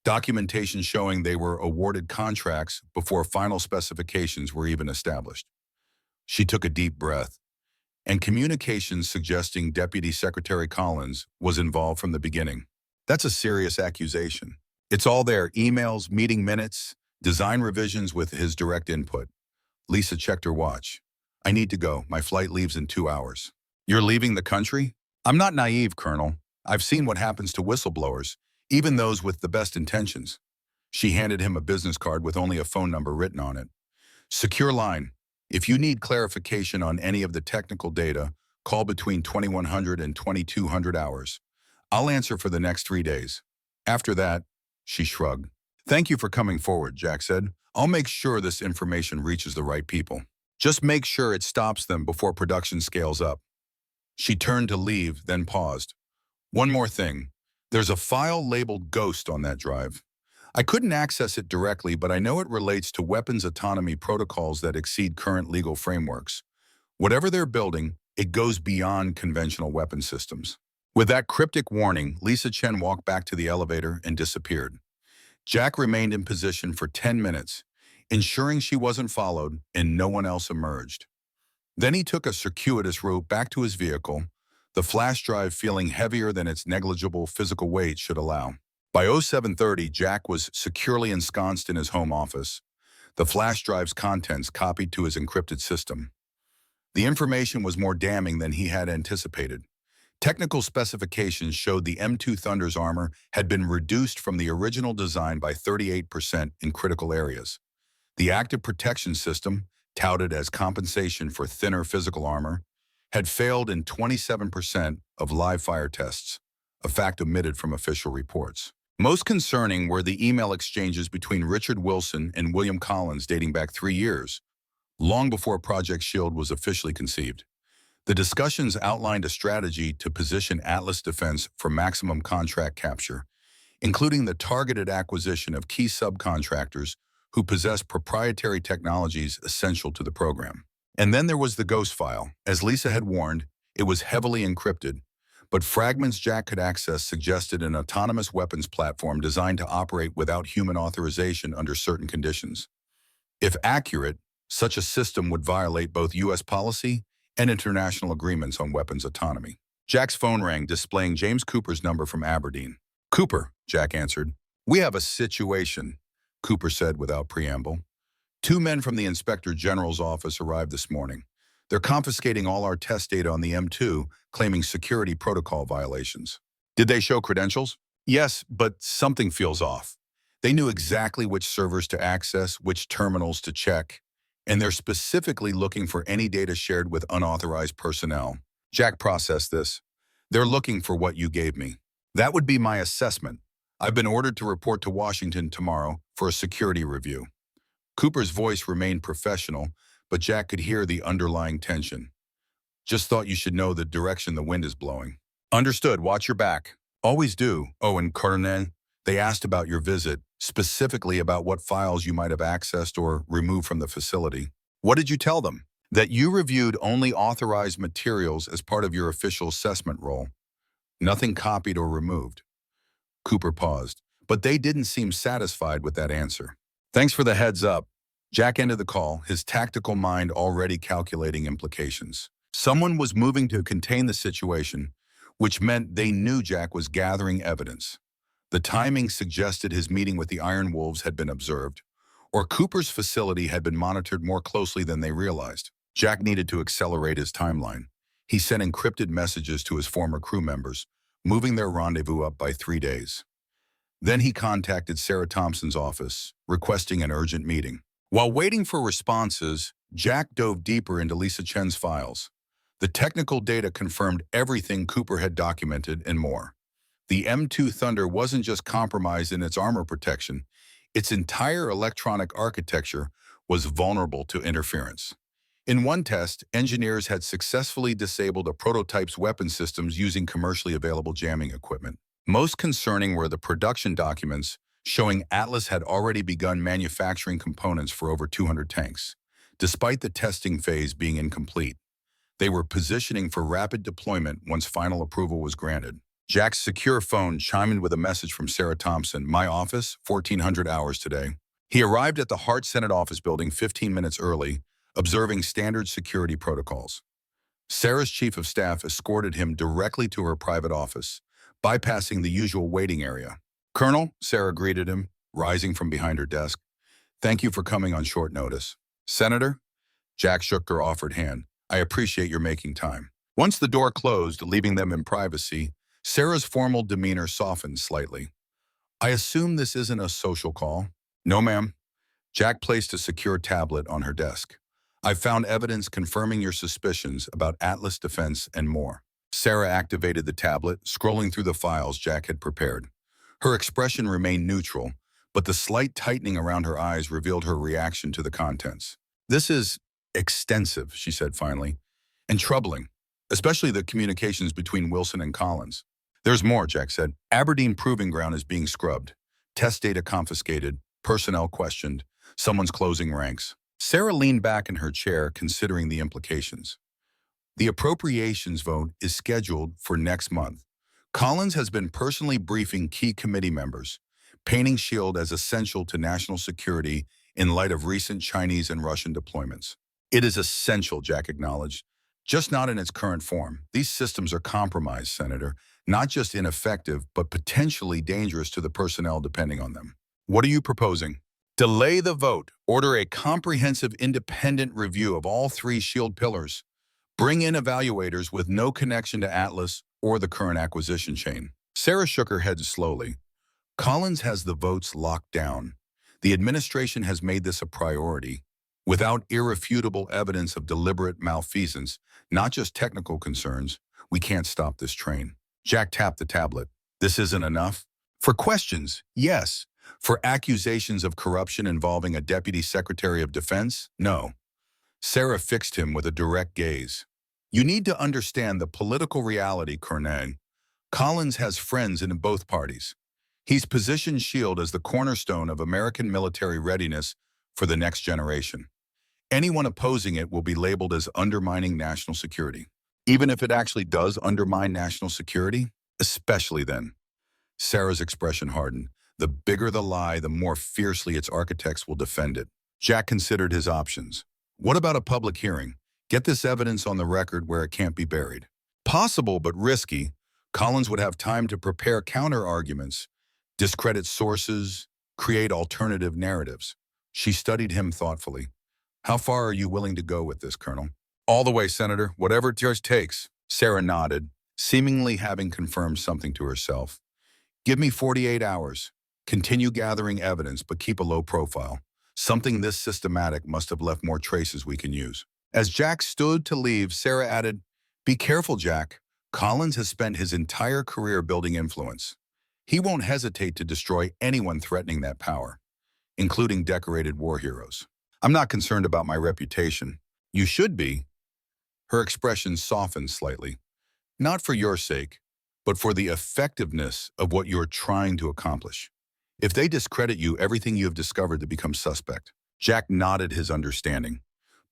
Speaker 1: Documentation showing they were awarded contracts before final specifications were even established. She took a deep breath. And communications suggesting Deputy Secretary Collins was involved from the beginning. That's a serious accusation. It's all there, emails, meeting minutes, design revisions with his direct input. Lisa checked her watch. I need to go. My flight leaves in 2 hours. You're leaving the country? I'm not naive, Colonel. I've seen what happens to whistleblowers, even those with the best intentions. She handed him a business card with only a phone number written on it. Secure line. If you need clarification on any of the technical data, call between 2100 and 2200 hours. I'll answer for the next 3 days. After that, she shrugged. Thank you for coming forward, Jack said. I'll make sure this information reaches the right people. Just make sure it stops them before production scales up. She turned to leave, then paused. One more thing. There's a file labeled Ghost on that drive. I couldn't access it directly, but I know it relates to weapons autonomy protocols that exceed current legal frameworks. Whatever they're building, it goes beyond conventional weapon systems. With that cryptic warning, Lisa Chen walked back to the elevator and disappeared. Jack remained in position for 10 minutes, ensuring she wasn't followed and no one else emerged. Then he took a circuitous route back to his vehicle, the flash drive feeling heavier than its negligible physical weight should allow. By 0730, Jack was securely ensconced in his home office, the flash drive's contents copied to his encrypted system. The information was more damning than he had anticipated. Technical specifications showed the M2 Thunder's armor had been reduced from the original design by 38% in critical areas. The active protection system, touted as compensation for thinner physical armor, had failed in 27% of live fire tests, a fact omitted from official reports. Most concerning were the email exchanges between Richard Wilson and William Collins dating back 3 years, long before Project Shield was officially conceived. The discussions outlined a strategy to position Atlas Defense for maximum contract capture, including the targeted acquisition of key subcontractors who possess proprietary technologies essential to the program. And then there was the Ghost file. As Lisa had warned, it was heavily encrypted, but fragments Jack could access suggested an autonomous weapons platform designed to operate without human authorization under certain conditions. If accurate, such a system would violate both U.S. policy and international agreements on weapons autonomy. Jack's phone rang, displaying James Cooper's number from Aberdeen. Cooper, Jack answered. We have a situation, Cooper said without preamble. 2 men from the Inspector General's office arrived this morning. They're confiscating all our test data on the M2, claiming security protocol violations. Did they show credentials? Yes, but something feels off. They knew exactly which servers to access, which terminals to check, and they're specifically looking for any data shared with unauthorized personnel. Jack processed this. They're looking for what you gave me. That would be my assessment. I've been ordered to report to Washington tomorrow for a security review. Cooper's voice remained professional, but Jack could hear the underlying tension. Just thought you should know the direction the wind is blowing. Understood. Watch your back. Always do. Oh, and Colonel, they asked about your visit, specifically about what files you might have accessed or removed from the facility. What did you tell them? That you reviewed only authorized materials as part of your official assessment role. Nothing copied or removed. Cooper paused, but they didn't seem satisfied with that answer. Thanks for the heads up. Jack ended the call, his tactical mind already calculating implications. Someone was moving to contain the situation, which meant they knew Jack was gathering evidence. The timing suggested his meeting with the Iron Wolves had been observed, or Cooper's facility had been monitored more closely than they realized. Jack needed to accelerate his timeline. He sent encrypted messages to his former crew members, moving their rendezvous up by 3 days. Then he contacted Sarah Thompson's office, requesting an urgent meeting. While waiting for responses, Jack dove deeper into Lisa Chen's files. The technical data confirmed everything Cooper had documented and more. The M2 Thunder wasn't just compromised in its armor protection, its entire electronic architecture was vulnerable to interference. In one test, engineers had successfully disabled a prototype's weapon systems using commercially available jamming equipment. Most concerning were the production documents showing Atlas had already begun manufacturing components for over 200 tanks. Despite the testing phase being incomplete, they were positioning for rapid deployment once final approval was granted. Jack's secure phone chimed with a message from Sarah Thompson, "My office, 1400 hours today." He arrived at the Hart Senate office building 15 minutes early, observing standard security protocols. Sarah's chief of staff escorted him directly to her private office, bypassing the usual waiting area. "Colonel," Sarah greeted him, rising from behind her desk. "Thank you for coming on short notice." "Senator?" Jack shook her offered hand. "I appreciate your making time." Once the door closed, leaving them in privacy, Sarah's formal demeanor softened slightly. "I assume this isn't a social call?" "No, ma'am." Jack placed a secure tablet on her desk. "I've found evidence confirming your suspicions about Atlas Defense and more." Sarah activated the tablet, scrolling through the files Jack had prepared. Her expression remained neutral, but the slight tightening around her eyes revealed her reaction to the contents. "This is extensive," she said finally, "and troubling, especially the communications between Wilson and Collins." "There's more," Jack said. "Aberdeen Proving Ground is being scrubbed. Test data confiscated, personnel questioned, someone's closing ranks." Sarah leaned back in her chair, considering the implications. The appropriations vote is scheduled for next month. Collins has been personally briefing key committee members, painting SHIELD as essential to national security in light of recent Chinese and Russian deployments. "It is essential," Jack acknowledged, "just not in its current form. These systems are compromised, Senator, not just ineffective, but potentially dangerous to the personnel depending on them." "What are you proposing?" "Delay the vote. Order a comprehensive independent review of all 3 SHIELD pillars. Bring in evaluators with no connection to Atlas or the current acquisition chain." Sarah shook her head slowly. "Collins has the votes locked down. The administration has made this a priority. Without irrefutable evidence of deliberate malfeasance, not just technical concerns, we can't stop this train." Jack tapped the tablet. "This isn't enough?" "For questions, yes. For accusations of corruption involving a Deputy Secretary of Defense, no." Sarah fixed him with a direct gaze. "You need to understand the political reality, Colonel. Collins has friends in both parties. He's positioned SHIELD as the cornerstone of American military readiness for the next generation. Anyone opposing it will be labeled as undermining national security. Even if it actually does undermine national security, especially then." Sarah's expression hardened. The bigger the lie, the more fiercely its architects will defend it. Jack considered his options. "What about a public hearing? Get this evidence on the record where it can't be buried." "Possible, but risky. Collins would have time to prepare counter-arguments, discredit sources, create alternative narratives." She studied him thoughtfully. "How far are you willing to go with this, Colonel?" All the way, Senator, whatever it just takes. Sarah nodded, seemingly having confirmed something to herself. Give me 48 hours. Continue gathering evidence, but keep a low profile. Something this systematic must have left more traces we can use. As Jack stood to leave, Sarah added, Be careful, Jack. Collins has spent his entire career building influence. He won't hesitate to destroy anyone threatening that power, including decorated war heroes. I'm not concerned about my reputation. You should be. Her expression softened slightly. Not for your sake, but for the effectiveness of what you're trying to accomplish. If they discredit you, everything you have discovered to become suspect. Jack nodded his understanding.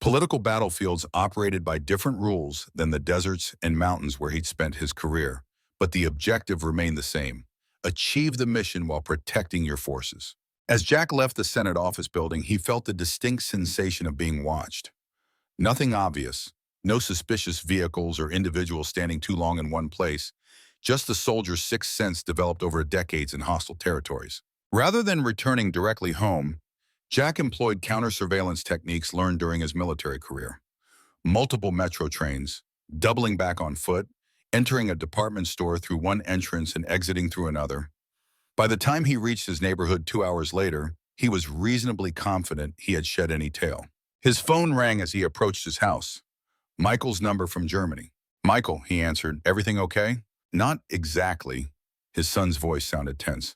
Speaker 1: Political battlefields operated by different rules than the deserts and mountains where he'd spent his career, but the objective remained the same. Achieve the mission while protecting your forces. As Jack left the Senate office building, he felt the distinct sensation of being watched. Nothing obvious, no suspicious vehicles or individuals standing too long in one place, just the soldier's sixth sense developed over decades in hostile territories. Rather than returning directly home, Jack employed counter-surveillance techniques learned during his military career. Multiple metro trains, doubling back on foot, entering a department store through one entrance and exiting through another. By the time he reached his neighborhood 2 hours later, he was reasonably confident he had shed any tail. His phone rang as he approached his house. Michael's number from Germany. Michael, he answered, everything okay? Not exactly. His son's voice sounded tense.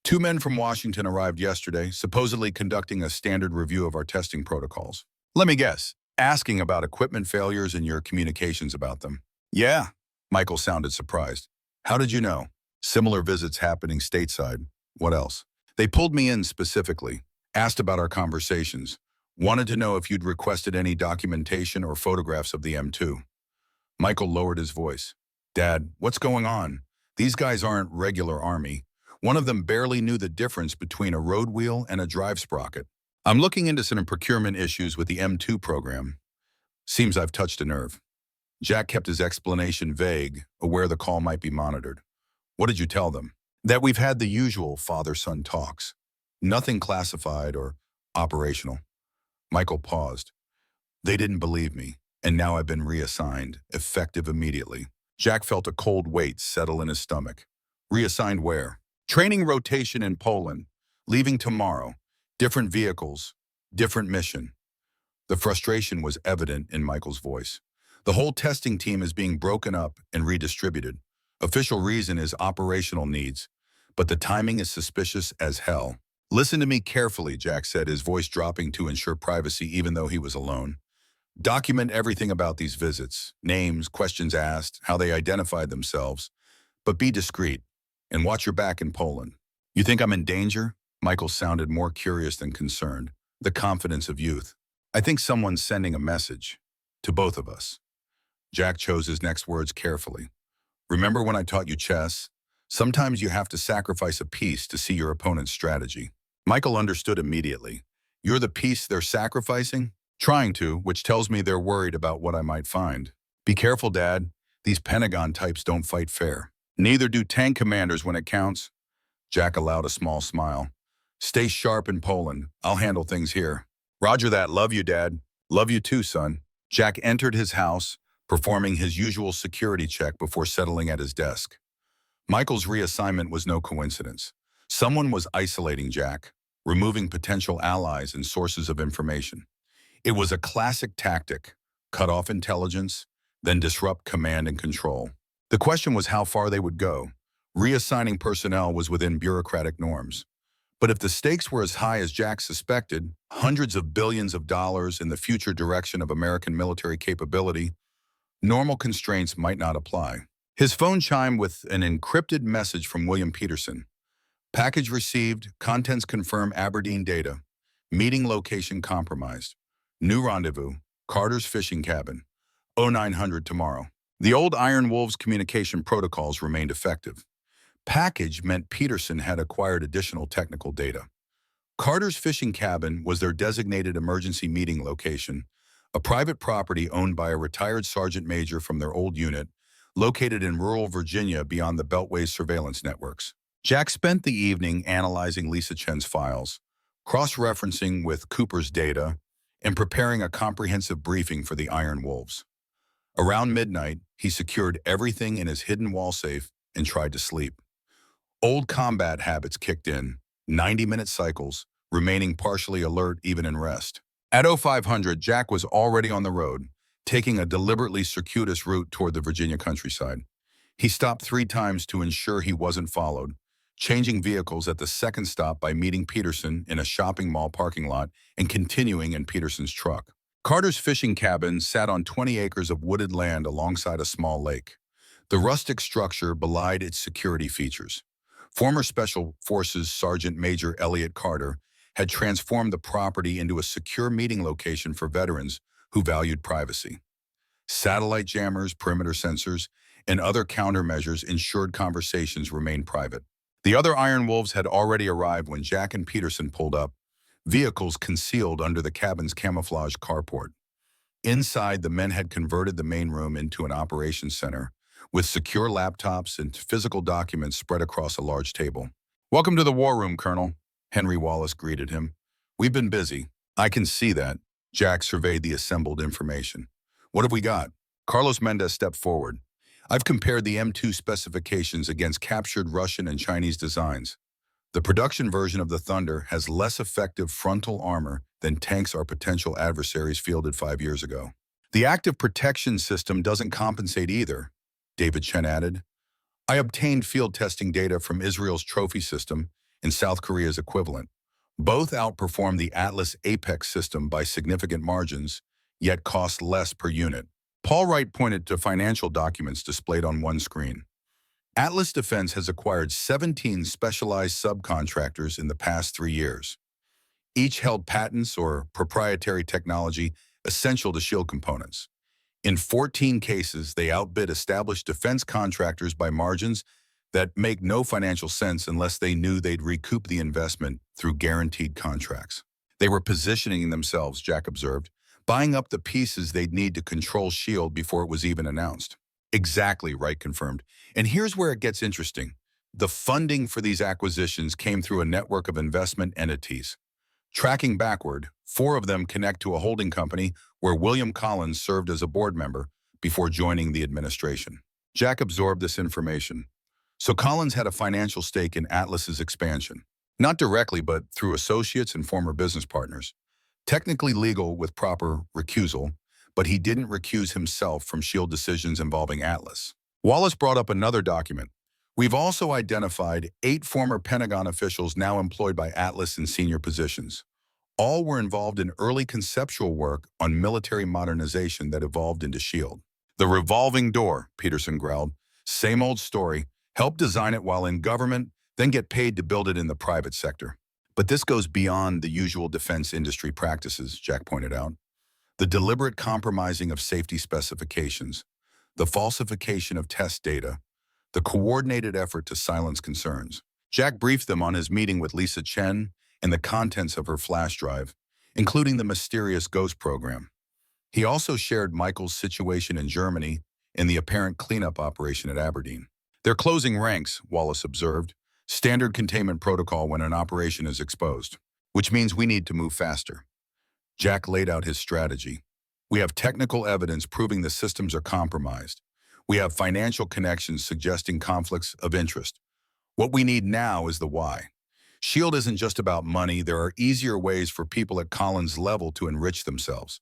Speaker 1: 2 men from Washington arrived yesterday, supposedly conducting a standard review of our testing protocols. Let me guess, asking about equipment failures and your communications about them. Yeah, Michael sounded surprised. How did you know? Similar visits happening stateside. What else? They pulled me in specifically, asked about our conversations, wanted to know if you'd requested any documentation or photographs of the M2. Michael lowered his voice. Dad, what's going on? These guys aren't regular army. One of them barely knew the difference between a road wheel and a drive sprocket. I'm looking into some procurement issues with the M2 program. Seems I've touched a nerve. Jack kept his explanation vague, aware the call might be monitored. What did you tell them? That we've had the usual father-son talks. Nothing classified or operational. Michael paused. They didn't believe me, and now I've been reassigned, effective immediately. Jack felt a cold weight settle in his stomach. Reassigned where? Training rotation in Poland. Leaving tomorrow. Different vehicles. Different mission. The frustration was evident in Michael's voice. The whole testing team is being broken up and redistributed. Official reason is operational needs, but the timing is suspicious as hell. Listen to me carefully, Jack said, his voice dropping to ensure privacy even though he was alone. Document everything about these visits, names, questions asked, how they identified themselves, but be discreet and watch your back in Poland. You think I'm in danger? Michael sounded more curious than concerned, the confidence of youth. I think someone's sending a message to both of us. Jack chose his next words carefully. Remember when I taught you chess? Sometimes you have to sacrifice a piece to see your opponent's strategy. Michael understood immediately. You're the piece they're sacrificing? Trying to, which tells me they're worried about what I might find. Be careful, Dad. These Pentagon types don't fight fair. Neither do tank commanders when it counts. Jack allowed a small smile. Stay sharp in Poland. I'll handle things here. Roger that. Love you, Dad. Love you too, son. Jack entered his house, performing his usual security check before settling at his desk. Michael's reassignment was no coincidence. Someone was isolating Jack, removing potential allies and sources of information. It was a classic tactic: cut off intelligence, then disrupt command and control. The question was how far they would go. Reassigning personnel was within bureaucratic norms. But if the stakes were as high as Jack suspected, hundreds of billions of dollars in the future direction of American military capability, normal constraints might not apply. His phone chimed with an encrypted message from William Peterson. Package received, contents confirm Aberdeen data. Meeting location compromised. New rendezvous, Carter's fishing cabin. 0900 tomorrow. The old Iron Wolves communication protocols remained effective. Package meant Peterson had acquired additional technical data. Carter's fishing cabin was their designated emergency meeting location, a private property owned by a retired sergeant major from their old unit, located in rural Virginia beyond the Beltway's surveillance networks. Jack spent the evening analyzing Lisa Chen's files, cross-referencing with Cooper's data, and preparing a comprehensive briefing for the Iron Wolves. Around midnight, he secured everything in his hidden wall safe and tried to sleep. Old combat habits kicked in, 90-minute cycles, remaining partially alert even in rest. At 0500, Jack was already on the road, taking a deliberately circuitous route toward the Virginia countryside. He stopped 3 times to ensure he wasn't followed, changing vehicles at the second stop by meeting Peterson in a shopping mall parking lot and continuing in Peterson's truck. Carter's fishing cabin sat on 20 acres of wooded land alongside a small lake. The rustic structure belied its security features. Former Special Forces Sergeant Major Elliot Carter had transformed the property into a secure meeting location for veterans who valued privacy. Satellite jammers, perimeter sensors, and other countermeasures ensured conversations remained private. The other Iron Wolves had already arrived when Jack and Peterson pulled up, vehicles concealed under the cabin's camouflage carport. Inside, the men had converted the main room into an operations center, with secure laptops and physical documents spread across a large table. "Welcome to the war room, Colonel," Henry Wallace greeted him. "We've been busy." "I can see that." Jack surveyed the assembled information. "What have we got?" Carlos Mendez stepped forward. "I've compared the M2 specifications against captured Russian and Chinese designs. The production version of the Thunder has less effective frontal armor than tanks our potential adversaries fielded 5 years ago. The active protection system doesn't compensate either," David Chen added. "I obtained field testing data from Israel's trophy system and South Korea's equivalent. Both outperform the Atlas Apex system by significant margins, yet cost less per unit." Paul Wright pointed to financial documents displayed on one screen. Atlas Defense has acquired 17 specialized subcontractors in the past 3 years. Each held patents or proprietary technology essential to shield components. In 14 cases, they outbid established defense contractors by margins that make no financial sense unless they knew they'd recoup the investment through guaranteed contracts. "They were positioning themselves," Jack observed, "buying up the pieces they'd need to control SHIELD before it was even announced." "Exactly," Wright confirmed. "And here's where it gets interesting. The funding for these acquisitions came through a network of investment entities. Tracking backward, 4 of them connect to a holding company where William Collins served as a board member before joining the administration." Jack absorbed this information. So Collins had a financial stake in Atlas's expansion. Not directly, but through associates and former business partners. Technically legal with proper recusal, but he didn't recuse himself from SHIELD decisions involving Atlas. Wallace brought up another document. "We've also identified 8 former Pentagon officials now employed by Atlas in senior positions. All were involved in early conceptual work on military modernization that evolved into SHIELD. The revolving door," Peterson growled. "Same old story. Help design it while in government, then get paid to build it in the private sector." "But this goes beyond the usual defense industry practices," Jack pointed out. "The deliberate compromising of safety specifications, the falsification of test data, the coordinated effort to silence concerns." Jack briefed them on his meeting with Lisa Chen and the contents of her flash drive, including the mysterious Ghost program. He also shared Michael's situation in Germany and the apparent cleanup operation at Aberdeen. "They're closing ranks," Wallace observed. "Standard containment protocol when an operation is exposed, which means we need to move faster." Jack laid out his strategy. "We have technical evidence proving the systems are compromised. We have financial connections suggesting conflicts of interest. What we need now is the why. SHIELD isn't just about money. There are easier ways for people at Collins' level to enrich themselves.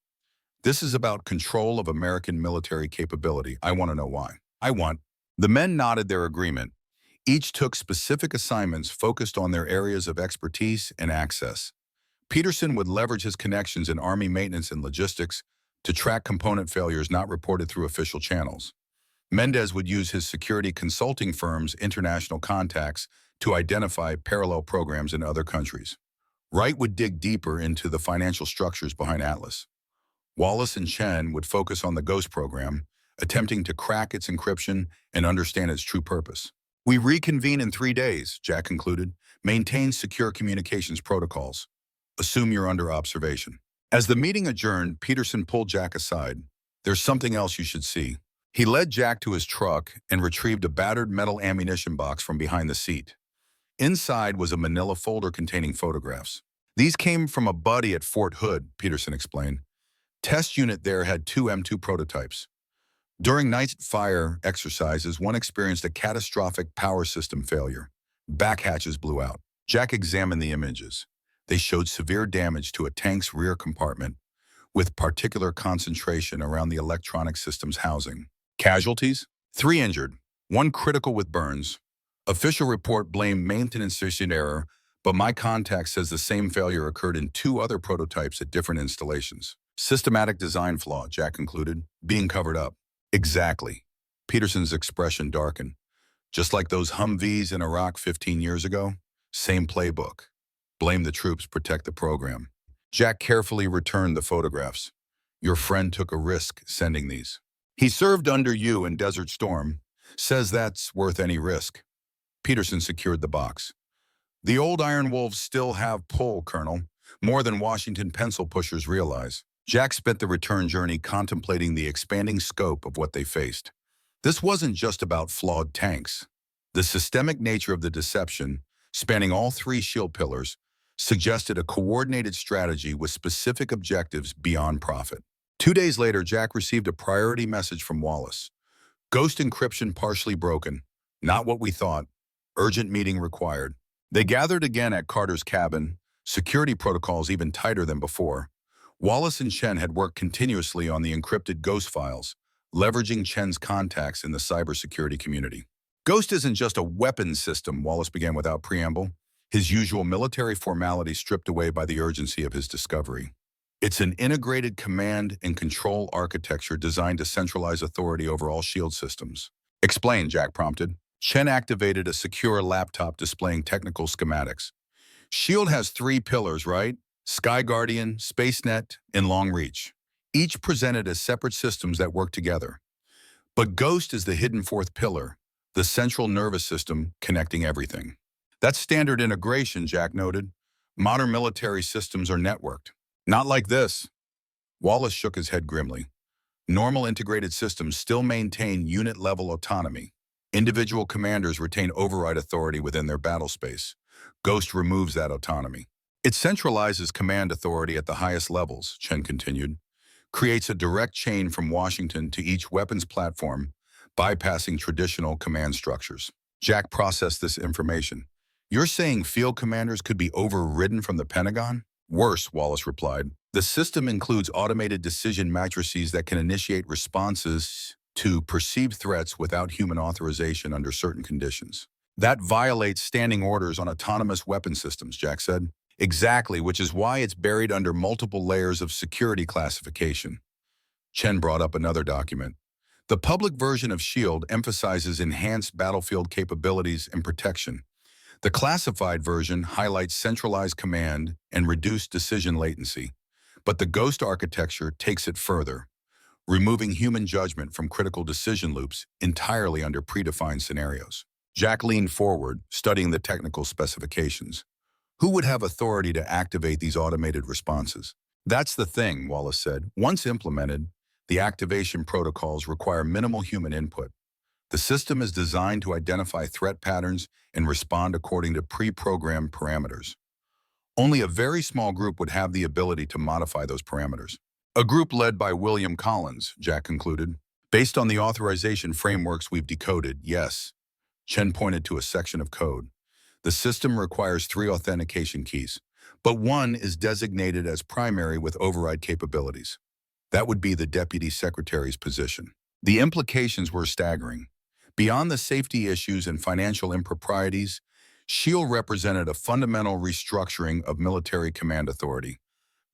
Speaker 1: This is about control of American military capability. I want to know why." The men nodded their agreement. Each took specific assignments focused on their areas of expertise and access. Peterson would leverage his connections in Army maintenance and logistics to track component failures not reported through official channels. Mendez would use his security consulting firm's international contacts to identify parallel programs in other countries. Wright would dig deeper into the financial structures behind Atlas. Wallace and Chen would focus on the Ghost program, attempting to crack its encryption and understand its true purpose. "We reconvene in 3 days," Jack concluded. "Maintain secure communications protocols. Assume you're under observation." As the meeting adjourned, Peterson pulled Jack aside. "There's something else you should see." He led Jack to his truck and retrieved a battered metal ammunition box from behind the seat. Inside was a manila folder containing photographs. These came from a buddy at Fort Hood, Peterson explained. Test unit there had two M2 prototypes. During night fire exercises, one experienced a catastrophic power system failure. Back hatches blew out. Jack examined the images. They showed severe damage to a tank's rear compartment, with particular concentration around the electronic systems housing. Casualties? 3 injured, 1 critical with burns. Official report blamed maintenance system error, but my contact says the same failure occurred in 2 other prototypes at different installations. Systematic design flaw, Jack concluded, being covered up. Exactly. Peterson's expression darkened. Just like those Humvees in Iraq 15 years ago? Same playbook. Blame the troops, protect the program. Jack carefully returned the photographs. Your friend took a risk sending these. He served under you in Desert Storm. Says that's worth any risk. Peterson secured the box. The old Iron Wolves still have pull, Colonel. More than Washington pencil pushers realize. Jack spent the return journey contemplating the expanding scope of what they faced. This wasn't just about flawed tanks. The systemic nature of the deception, spanning all 3 shield pillars, suggested a coordinated strategy with specific objectives beyond profit. 2 days later, Jack received a priority message from Wallace. Ghost encryption partially broken. Not what we thought. Urgent meeting required. They gathered again at Carter's cabin, security protocols even tighter than before. Wallace and Chen had worked continuously on the encrypted Ghost files, leveraging Chen's contacts in the cybersecurity community. Ghost isn't just a weapons system, Wallace began without preamble, his usual military formality stripped away by the urgency of his discovery. It's an integrated command and control architecture designed to centralize authority over all shield systems. Explain, Jack prompted. Chen activated a secure laptop displaying technical schematics. SHIELD has 3 pillars, right? Sky Guardian, SpaceNet, and Long Reach. Each presented as separate systems that work together. But Ghost is the hidden 4th pillar, the central nervous system connecting everything. That's standard integration, Jack noted. Modern military systems are networked. Not like this. Wallace shook his head grimly. Normal integrated systems still maintain unit-level autonomy. Individual commanders retain override authority within their battle space. Ghost removes that autonomy. It centralizes command authority at the highest levels, Chen continued, creates a direct chain from Washington to each weapons platform, bypassing traditional command structures. Jack processed this information. You're saying field commanders could be overridden from the Pentagon? Worse, Wallace replied. The system includes automated decision matrices that can initiate responses to perceived threats without human authorization under certain conditions. That violates standing orders on autonomous weapon systems, Jack said. Exactly, which is why it's buried under multiple layers of security classification. Chen brought up another document. The public version of SHIELD emphasizes enhanced battlefield capabilities and protection. The classified version highlights centralized command and reduced decision latency. But the Ghost architecture takes it further, removing human judgment from critical decision loops entirely under predefined scenarios. Jack leaned forward, studying the technical specifications. Who would have authority to activate these automated responses? That's the thing, Wallace said. Once implemented, the activation protocols require minimal human input. The system is designed to identify threat patterns and respond according to pre-programmed parameters. Only a very small group would have the ability to modify those parameters. A group led by William Collins, Jack concluded. Based on the authorization frameworks we've decoded, yes. Chen pointed to a section of code. The system requires 3 authentication keys, but one is designated as primary with override capabilities. That would be the Deputy Secretary's position. The implications were staggering. Beyond the safety issues and financial improprieties, SHIELD represented a fundamental restructuring of military command authority,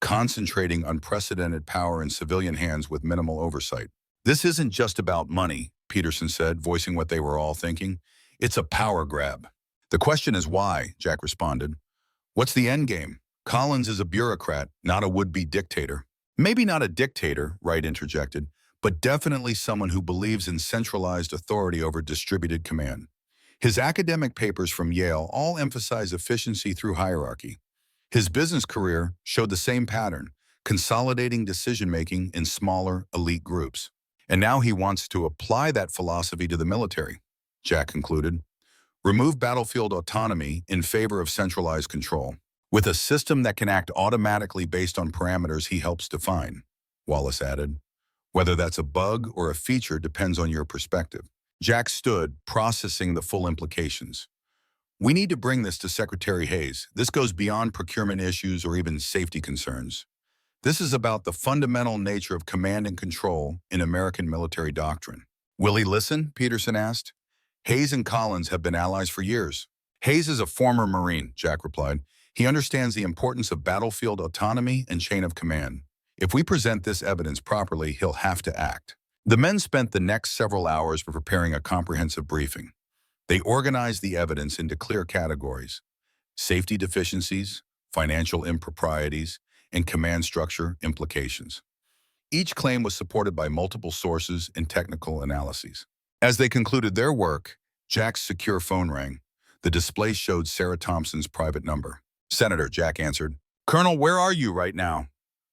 Speaker 1: concentrating unprecedented power in civilian hands with minimal oversight. This isn't just about money, Peterson said, voicing what they were all thinking. It's a power grab. The question is why, Jack responded. What's the end game? Collins is a bureaucrat, not a would-be dictator. Maybe not a dictator, Wright interjected, but definitely someone who believes in centralized authority over distributed command. His academic papers from Yale all emphasize efficiency through hierarchy. His business career showed the same pattern, consolidating decision-making in smaller, elite groups. And now he wants to apply that philosophy to the military, Jack concluded. Remove battlefield autonomy in favor of centralized control. With a system that can act automatically based on parameters he helps define, Wallace added. Whether that's a bug or a feature depends on your perspective. Jack stood, processing the full implications. We need to bring this to Secretary Hayes. This goes beyond procurement issues or even safety concerns. This is about the fundamental nature of command and control in American military doctrine. Will he listen? Peterson asked. Hayes and Collins have been allies for years. Hayes is a former Marine, Jack replied. He understands the importance of battlefield autonomy and chain of command. If we present this evidence properly, he'll have to act. The men spent the next several hours preparing a comprehensive briefing. They organized the evidence into clear categories: safety deficiencies, financial improprieties, and command structure implications. Each claim was supported by multiple sources and technical analyses. As they concluded their work, Jack's secure phone rang. The display showed Sarah Thompson's private number. Senator, Jack answered. Colonel, where are you right now?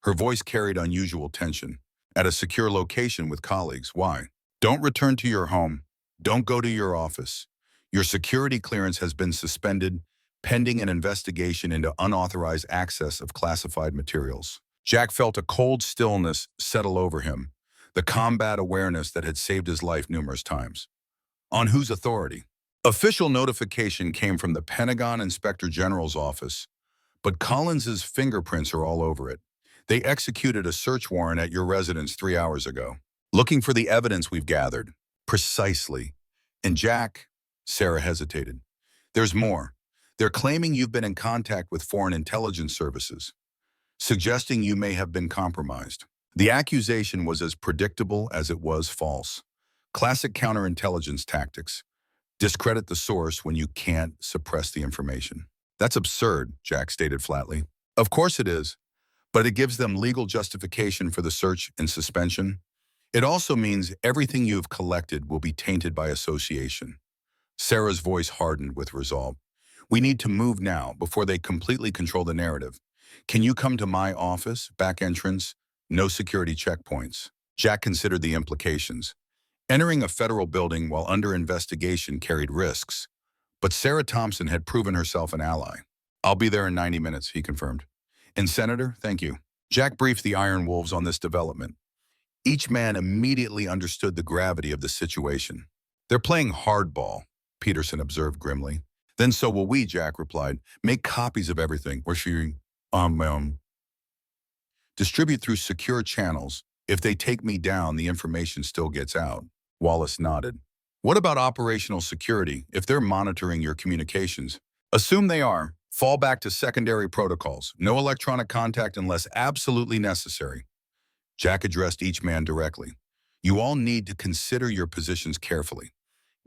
Speaker 1: Her voice carried unusual tension. At a secure location with colleagues. Why? Don't return to your home. Don't go to your office. Your security clearance has been suspended, pending an investigation into unauthorized access of classified materials. Jack felt a cold stillness settle over him, the combat awareness that had saved his life numerous times. On whose authority? Official notification came from the Pentagon Inspector General's office, but Collins's fingerprints are all over it. They executed a search warrant at your residence 3 hours ago, looking for the evidence we've gathered. Precisely. And Jack, Sarah hesitated. There's more. They're claiming you've been in contact with foreign intelligence services, suggesting you may have been compromised. The accusation was as predictable as it was false. Classic counterintelligence tactics. Discredit the source when you can't suppress the information. That's absurd, Jack stated flatly. Of course it is, but it gives them legal justification for the search and suspension. It also means everything you've collected will be tainted by association. Sarah's voice hardened with resolve. We need to move now before they completely control the narrative. Can you come to my office, back entrance, no security checkpoints? Jack considered the implications. Entering a federal building while under investigation carried risks, but Sarah Thompson had proven herself an ally. I'll be there in 90 minutes, he confirmed. And Senator, thank you. Jack briefed the Iron Wolves on this development. Each man immediately understood the gravity of the situation. They're playing hardball, Peterson observed grimly. Then so will we, Jack replied. Make copies of everything. We're sharing distribute through secure channels. If they take me down, the information still gets out. Wallace nodded. What about operational security, if they're monitoring your communications? Assume they are. Fall back to secondary protocols. No electronic contact unless absolutely necessary. Jack addressed each man directly. You all need to consider your positions carefully.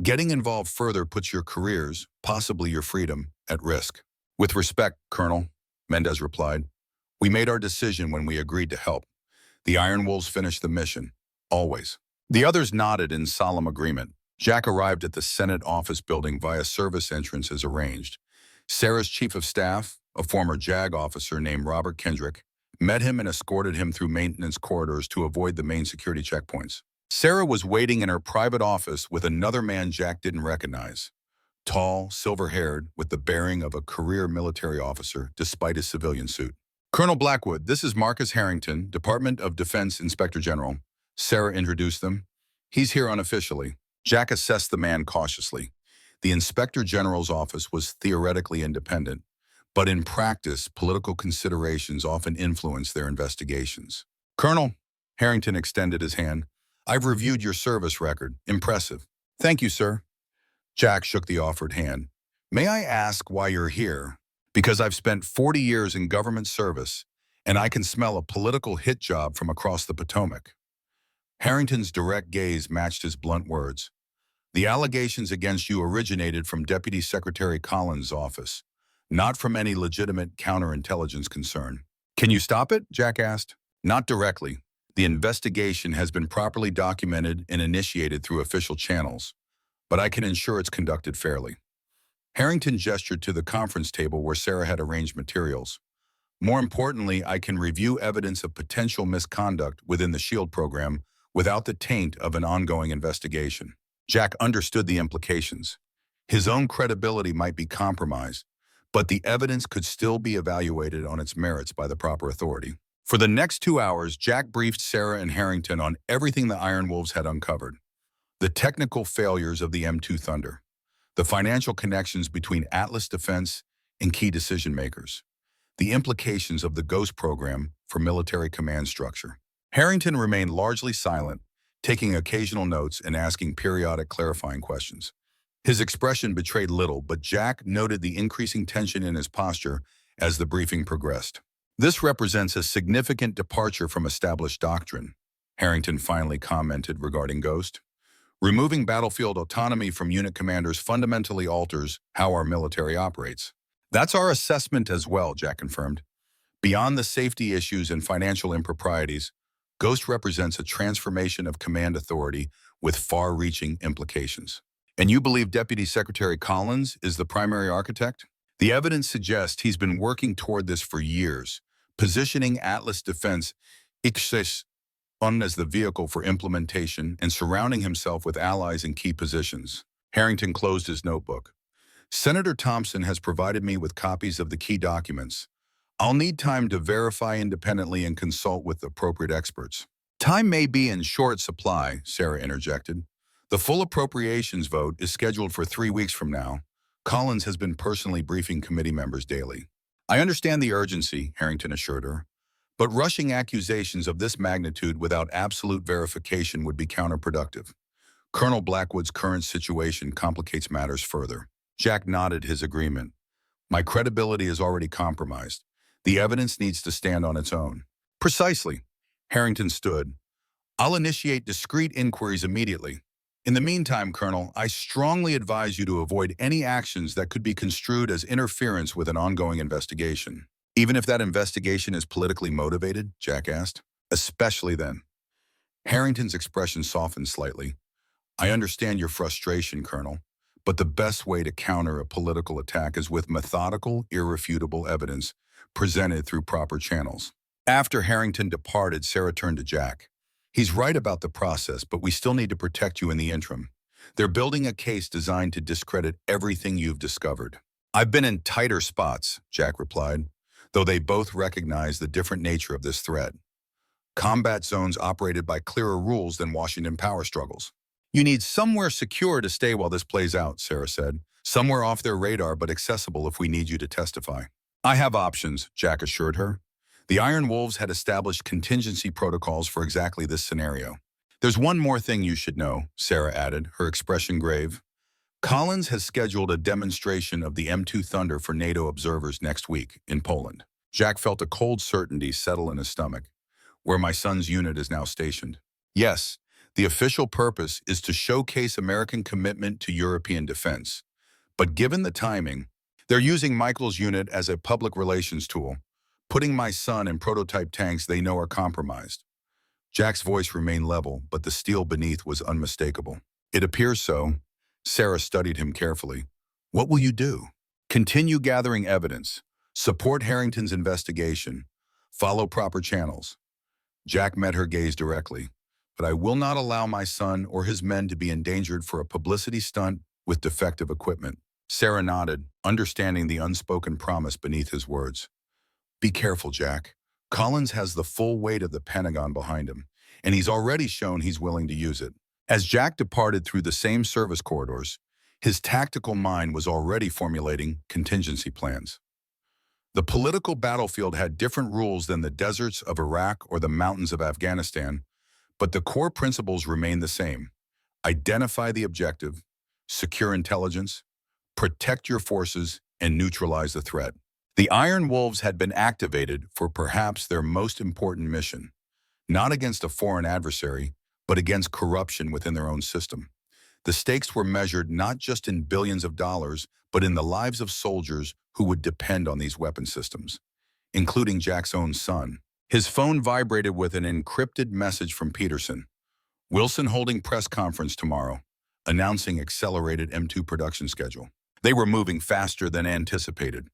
Speaker 1: Getting involved further puts your careers, possibly your freedom, at risk. With respect, Colonel, Mendez replied. We made our decision when we agreed to help. The Iron Wolves finished the mission. Always. The others nodded in solemn agreement. Jack arrived at the Senate office building via service entrance as arranged. Sarah's chief of staff, a former JAG officer named Robert Kendrick, met him and escorted him through maintenance corridors to avoid the main security checkpoints. Sarah was waiting in her private office with another man Jack didn't recognize. Tall, silver-haired, with the bearing of a career military officer despite his civilian suit. Colonel Blackwood, this is Marcus Harrington, Department of Defense Inspector General. Sarah introduced them. He's here unofficially. Jack assessed the man cautiously. The Inspector General's office was theoretically independent, but in practice, political considerations often influence their investigations. Colonel, Harrington extended his hand. I've reviewed your service record. Impressive. Thank you, sir. Jack shook the offered hand. May I ask why you're here? Because I've spent 40 years in government service, and I can smell a political hit job from across the Potomac. Harrington's direct gaze matched his blunt words. The allegations against you originated from Deputy Secretary Collins' office, not from any legitimate counterintelligence concern. Can you stop it? Jack asked. Not directly. The investigation has been properly documented and initiated through official channels, but I can ensure it's conducted fairly. Harrington gestured to the conference table where Sarah had arranged materials. More importantly, I can review evidence of potential misconduct within the SHIELD program without the taint of an ongoing investigation. Jack understood the implications. His own credibility might be compromised, but the evidence could still be evaluated on its merits by the proper authority. For the next 2 hours, Jack briefed Sarah and Harrington on everything the Iron Wolves had uncovered. The technical failures of the M2 Thunder, the financial connections between Atlas Defense and key decision-makers, the implications of the Ghost program for military command structure. Harrington remained largely silent, taking occasional notes and asking periodic clarifying questions. His expression betrayed little, but Jack noted the increasing tension in his posture as the briefing progressed. This represents a significant departure from established doctrine, Harrington finally commented regarding Ghost. Removing battlefield autonomy from unit commanders fundamentally alters how our military operates. That's our assessment as well, Jack confirmed. Beyond the safety issues and financial improprieties, Ghost represents a transformation of command authority with far-reaching implications. And you believe Deputy Secretary Collins is the primary architect? The evidence suggests he's been working toward this for years, positioning Atlas Defense as the vehicle for implementation and surrounding himself with allies in key positions. Harrington closed his notebook. Senator Thompson has provided me with copies of the key documents. I'll need time to verify independently and consult with appropriate experts. Time may be in short supply, Sarah interjected. The full appropriations vote is scheduled for 3 weeks from now. Collins has been personally briefing committee members daily. I understand the urgency, Harrington assured her, but rushing accusations of this magnitude without absolute verification would be counterproductive. Colonel Blackwood's current situation complicates matters further. Jack nodded his agreement. My credibility is already compromised. The evidence needs to stand on its own. Precisely. Harrington stood. I'll initiate discreet inquiries immediately. In the meantime, Colonel, I strongly advise you to avoid any actions that could be construed as interference with an ongoing investigation. Even if that investigation is politically motivated, Jack asked. Especially then. Harrington's expression softened slightly. I understand your frustration, Colonel, but the best way to counter a political attack is with methodical, irrefutable evidence presented through proper channels. After Harrington departed, Sarah turned to Jack. He's right about the process, but we still need to protect you in the interim. They're building a case designed to discredit everything you've discovered. I've been in tighter spots, Jack replied, though they both recognize the different nature of this threat. Combat zones operated by clearer rules than Washington power struggles. You need somewhere secure to stay while this plays out, Sarah said. Somewhere off their radar but accessible if we need you to testify. I have options, Jack assured her. The Iron Wolves had established contingency protocols for exactly this scenario. There's one more thing you should know, Sarah added, her expression grave. Collins has scheduled a demonstration of the M2 Thunder for NATO observers next week in Poland. Jack felt a cold certainty settle in his stomach, where my son's unit is now stationed. Yes, the official purpose is to showcase American commitment to European defense. But given the timing, they're using Michael's unit as a public relations tool, putting my son in prototype tanks they know are compromised. Jack's voice remained level, but the steel beneath was unmistakable. It appears so. Sarah studied him carefully. What will you do? Continue gathering evidence. Support Harrington's investigation. Follow proper channels. Jack met her gaze directly. But I will not allow my son or his men to be endangered for a publicity stunt with defective equipment. Sarah nodded, understanding the unspoken promise beneath his words. Be careful, Jack. Collins has the full weight of the Pentagon behind him, and he's already shown he's willing to use it. As Jack departed through the same service corridors, his tactical mind was already formulating contingency plans. The political battlefield had different rules than the deserts of Iraq or the mountains of Afghanistan, but the core principles remain the same. Identify the objective, secure intelligence, protect your forces, and neutralize the threat. The Iron Wolves had been activated for perhaps their most important mission, not against a foreign adversary, but against corruption within their own system. The stakes were measured not just in billions of dollars, but in the lives of soldiers who would depend on these weapon systems, including Jack's own son. His phone vibrated with an encrypted message from Peterson. Wilson holding press conference tomorrow, announcing accelerated M2 production schedule. They were moving faster than anticipated.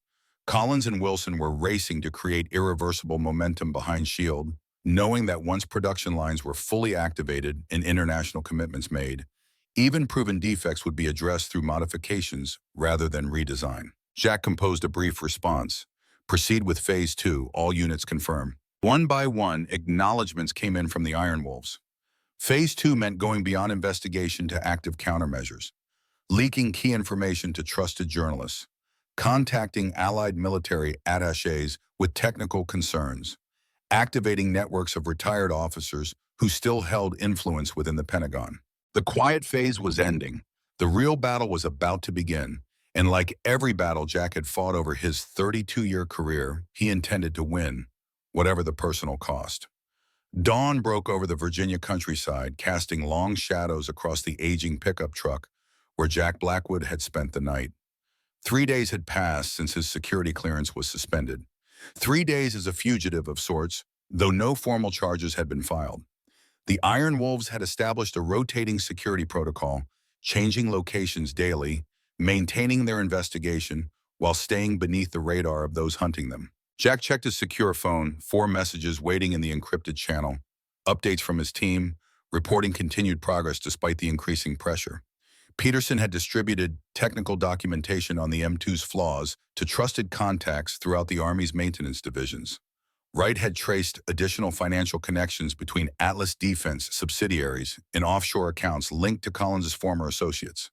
Speaker 1: Collins and Wilson were racing to create irreversible momentum behind S.H.I.E.L.D., knowing that once production lines were fully activated and international commitments made, even proven defects would be addressed through modifications rather than redesign. Jack composed a brief response. Proceed with Phase 2, all units confirm. One by one, acknowledgements came in from the Iron Wolves. Phase 2 meant going beyond investigation to active countermeasures, leaking key information to trusted journalists, contacting allied military attachés with technical concerns, activating networks of retired officers who still held influence within the Pentagon. The quiet phase was ending. The real battle was about to begin. And like every battle Jack had fought over his 32-year career, he intended to win, whatever the personal cost. Dawn broke over the Virginia countryside, casting long shadows across the aging pickup truck where Jack Blackwood had spent the night. 3 days had passed since his security clearance was suspended. 3 days as a fugitive of sorts, though no formal charges had been filed. The Iron Wolves had established a rotating security protocol, changing locations daily, maintaining their investigation, while staying beneath the radar of those hunting them. Jack checked his secure phone, 4 messages waiting in the encrypted channel, updates from his team, reporting continued progress despite the increasing pressure. Peterson had distributed technical documentation on the M2's flaws to trusted contacts throughout the Army's maintenance divisions. Wright had traced additional financial connections between Atlas Defense subsidiaries and offshore accounts linked to Collins's former associates.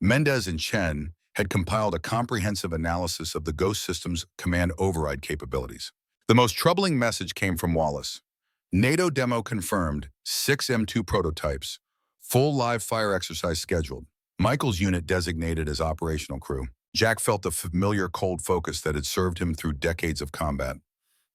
Speaker 1: Mendez and Chen had compiled a comprehensive analysis of the Ghost System's command override capabilities. The most troubling message came from Wallace. NATO demo confirmed, 6 M2 prototypes, full live fire exercise scheduled. Michael's unit designated as operational crew. Jack felt the familiar cold focus that had served him through decades of combat.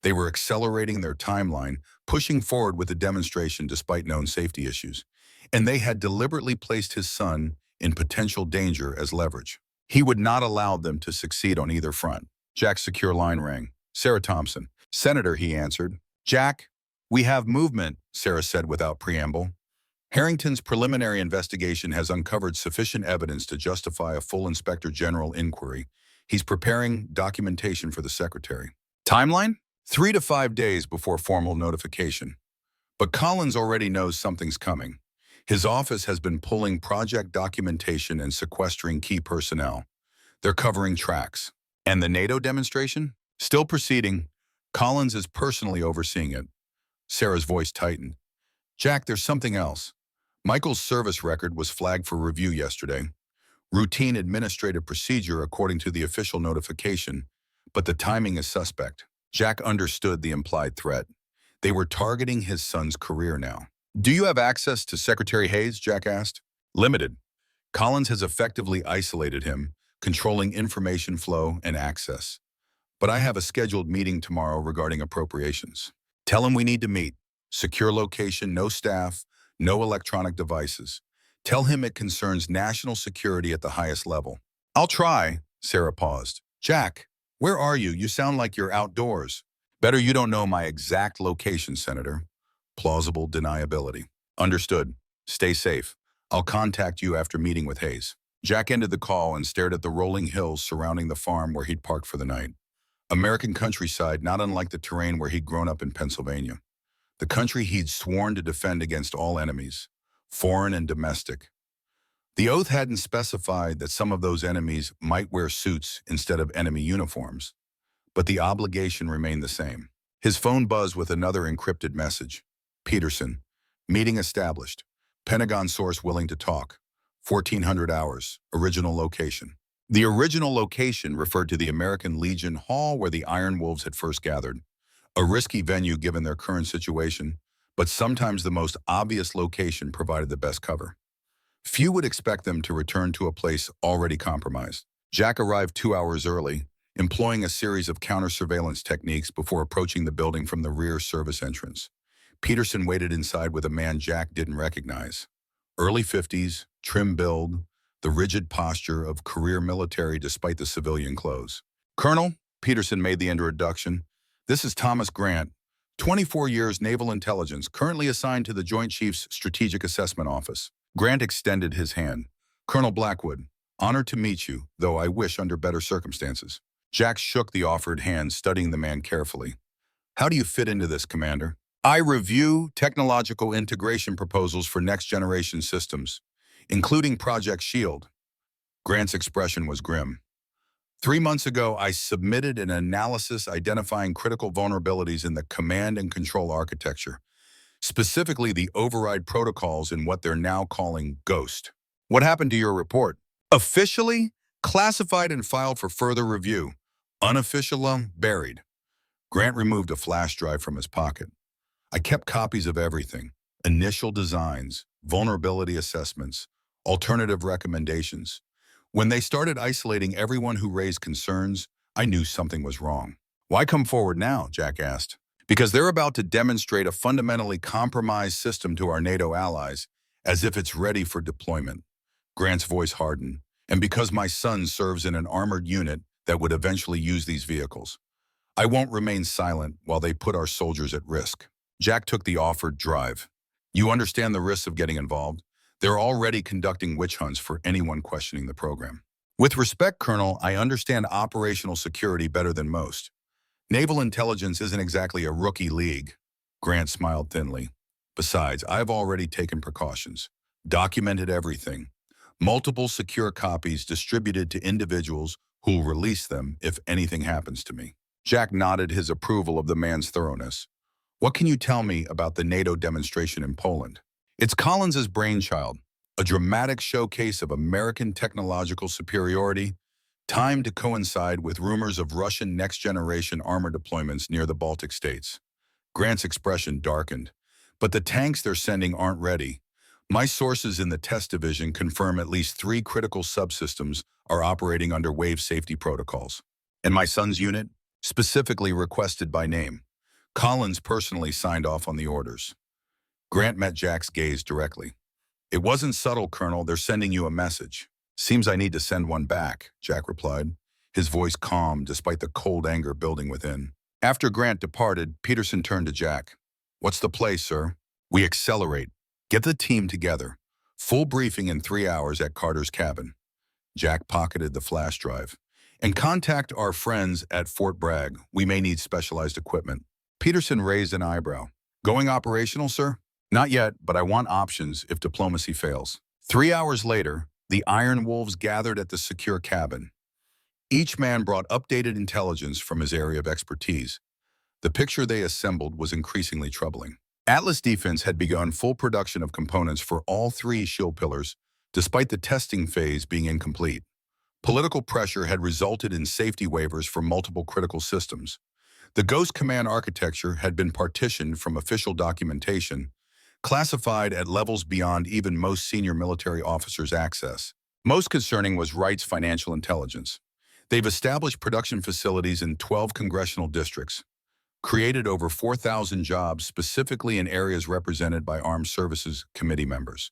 Speaker 1: They were accelerating their timeline, pushing forward with the demonstration despite known safety issues. And they had deliberately placed his son in potential danger as leverage. He would not allow them to succeed on either front. Jack's secure line rang. Sarah Thompson. Senator, he answered. Jack, we have movement, Sarah said without preamble. Harrington's preliminary investigation has uncovered sufficient evidence to justify a full Inspector General inquiry. He's preparing documentation for the Secretary. Timeline? 3 to 5 days before formal notification. But Collins already knows something's coming. His office has been pulling project documentation and sequestering key personnel. They're covering tracks. And the NATO demonstration? Still proceeding. Collins is personally overseeing it. Sarah's voice tightened. Jack, there's something else. Michael's service record was flagged for review yesterday. Routine administrative procedure according to the official notification, but the timing is suspect. Jack understood the implied threat. They were targeting his son's career now. Do you have access to Secretary Hayes? Jack asked. Limited. Collins has effectively isolated him, controlling information flow and access. But I have a scheduled meeting tomorrow regarding appropriations. Tell him we need to meet. Secure location, no staff, no electronic devices. Tell him it concerns national security at the highest level. I'll try, Sarah paused. Jack, where are you? You sound like you're outdoors. Better you don't know my exact location, Senator. Plausible deniability. Understood. Stay safe. I'll contact you after meeting with Hayes. Jack ended the call and stared at the rolling hills surrounding the farm where he'd parked for the night. American countryside, not unlike the terrain where he'd grown up in Pennsylvania. The country he'd sworn to defend against all enemies, foreign and domestic. The oath hadn't specified that some of those enemies might wear suits instead of enemy uniforms, but the obligation remained the same. His phone buzzed with another encrypted message. Peterson, meeting established. Pentagon source willing to talk. 1400 hours, original location. The original location referred to the American Legion Hall where the Iron Wolves had first gathered. A risky venue given their current situation, but sometimes the most obvious location provided the best cover. Few would expect them to return to a place already compromised. Jack arrived 2 hours early, employing a series of counter-surveillance techniques before approaching the building from the rear service entrance. Peterson waited inside with a man Jack didn't recognize. Early 50s, trim build, the rigid posture of career military despite the civilian clothes. Colonel, Peterson made the introduction. This is Thomas Grant, 24 years Naval Intelligence, currently assigned to the Joint Chiefs Strategic Assessment Office. Grant extended his hand. Colonel Blackwood, honored to meet you, though I wish under better circumstances. Jack shook the offered hand, studying the man carefully. How do you fit into this, Commander? I review technological integration proposals for next-generation systems, including Project SHIELD. Grant's expression was grim. 3 months ago, I submitted an analysis identifying critical vulnerabilities in the command and control architecture, specifically the override protocols in what they're now calling Ghost. What happened to your report? Officially, classified and filed for further review. Unofficial, buried. Grant removed a flash drive from his pocket. I kept copies of everything: initial designs, vulnerability assessments, alternative recommendations. When they started isolating everyone who raised concerns, I knew something was wrong. Why come forward now? Jack asked. Because they're about to demonstrate a fundamentally compromised system to our NATO allies, as if it's ready for deployment. Grant's voice hardened. And because my son serves in an armored unit that would eventually use these vehicles, I won't remain silent while they put our soldiers at risk. Jack took the offered drive. You understand the risks of getting involved? They're already conducting witch hunts for anyone questioning the program. With respect, Colonel, I understand operational security better than most. Naval intelligence isn't exactly a rookie league. Grant smiled thinly. Besides, I've already taken precautions, documented everything. Multiple secure copies distributed to individuals who'll release them if anything happens to me. Jack nodded his approval of the man's thoroughness. What can you tell me about the NATO demonstration in Poland? It's Collins's brainchild, a dramatic showcase of American technological superiority, timed to coincide with rumors of Russian next-generation armor deployments near the Baltic states. Grant's expression darkened. But the tanks they're sending aren't ready. My sources in the test division confirm at least 3 critical subsystems are operating under wave safety protocols. And my son's unit? Specifically requested by name. Collins personally signed off on the orders. Grant met Jack's gaze directly. It wasn't subtle, Colonel. They're sending you a message. Seems I need to send one back, Jack replied, his voice calm despite the cold anger building within. After Grant departed, Peterson turned to Jack. What's the play, sir? We accelerate. Get the team together. Full briefing in 3 hours at Carter's cabin. Jack pocketed the flash drive. And contact our friends at Fort Bragg. We may need specialized equipment. Peterson raised an eyebrow. Going operational, sir? Not yet, but I want options if diplomacy fails. 3 hours later, the Iron Wolves gathered at the secure cabin. Each man brought updated intelligence from his area of expertise. The picture they assembled was increasingly troubling. Atlas Defense had begun full production of components for all 3 shield pillars, despite the testing phase being incomplete. Political pressure had resulted in safety waivers for multiple critical systems. The Ghost Command architecture had been partitioned from official documentation, classified at levels beyond even most senior military officers' access. Most concerning was Wright's financial intelligence. They've established production facilities in 12 congressional districts, created over 4,000 jobs specifically in areas represented by Armed Services Committee members.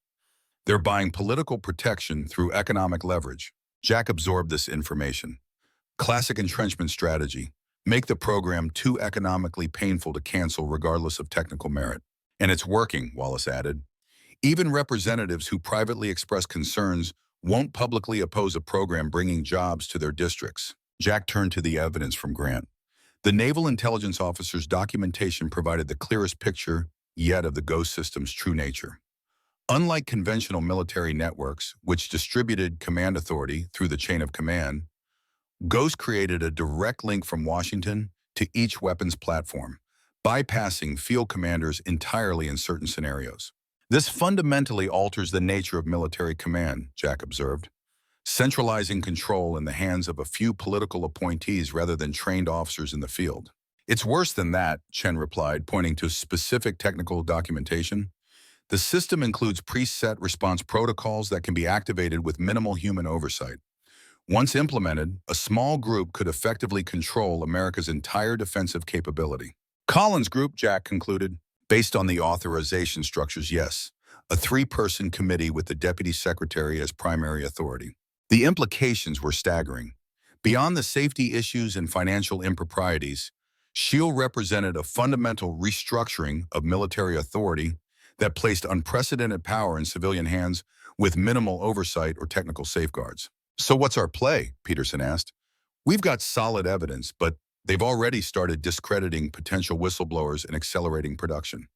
Speaker 1: They're buying political protection through economic leverage. Jack absorbed this information. Classic entrenchment strategy. Make the program too economically painful to cancel regardless of technical merit. And it's working, Wallace added. Even representatives who privately express concerns won't publicly oppose a program bringing jobs to their districts. Jack turned to the evidence from Grant. The Naval Intelligence Officer's documentation provided the clearest picture yet of the Ghost system's true nature. Unlike conventional military networks, which distributed command authority through the chain of command, Ghost created a direct link from Washington to each weapons platform, bypassing field commanders entirely in certain scenarios. This fundamentally alters the nature of military command, Jack observed, centralizing control in the hands of a few political appointees rather than trained officers in the field. It's worse than that, Chen replied, pointing to specific technical documentation. The system includes preset response protocols that can be activated with minimal human oversight. Once implemented, a small group could effectively control America's entire defensive capability. Collins Group, Jack concluded, based on the authorization structures, yes, a 3-person committee with the Deputy Secretary as primary authority. The implications were staggering. Beyond the safety issues and financial improprieties, SHIELD represented a fundamental restructuring of military authority that placed unprecedented power in civilian hands with minimal oversight or technical safeguards. So what's our play? Peterson asked. We've got solid evidence, but they've already started discrediting potential whistleblowers and accelerating production.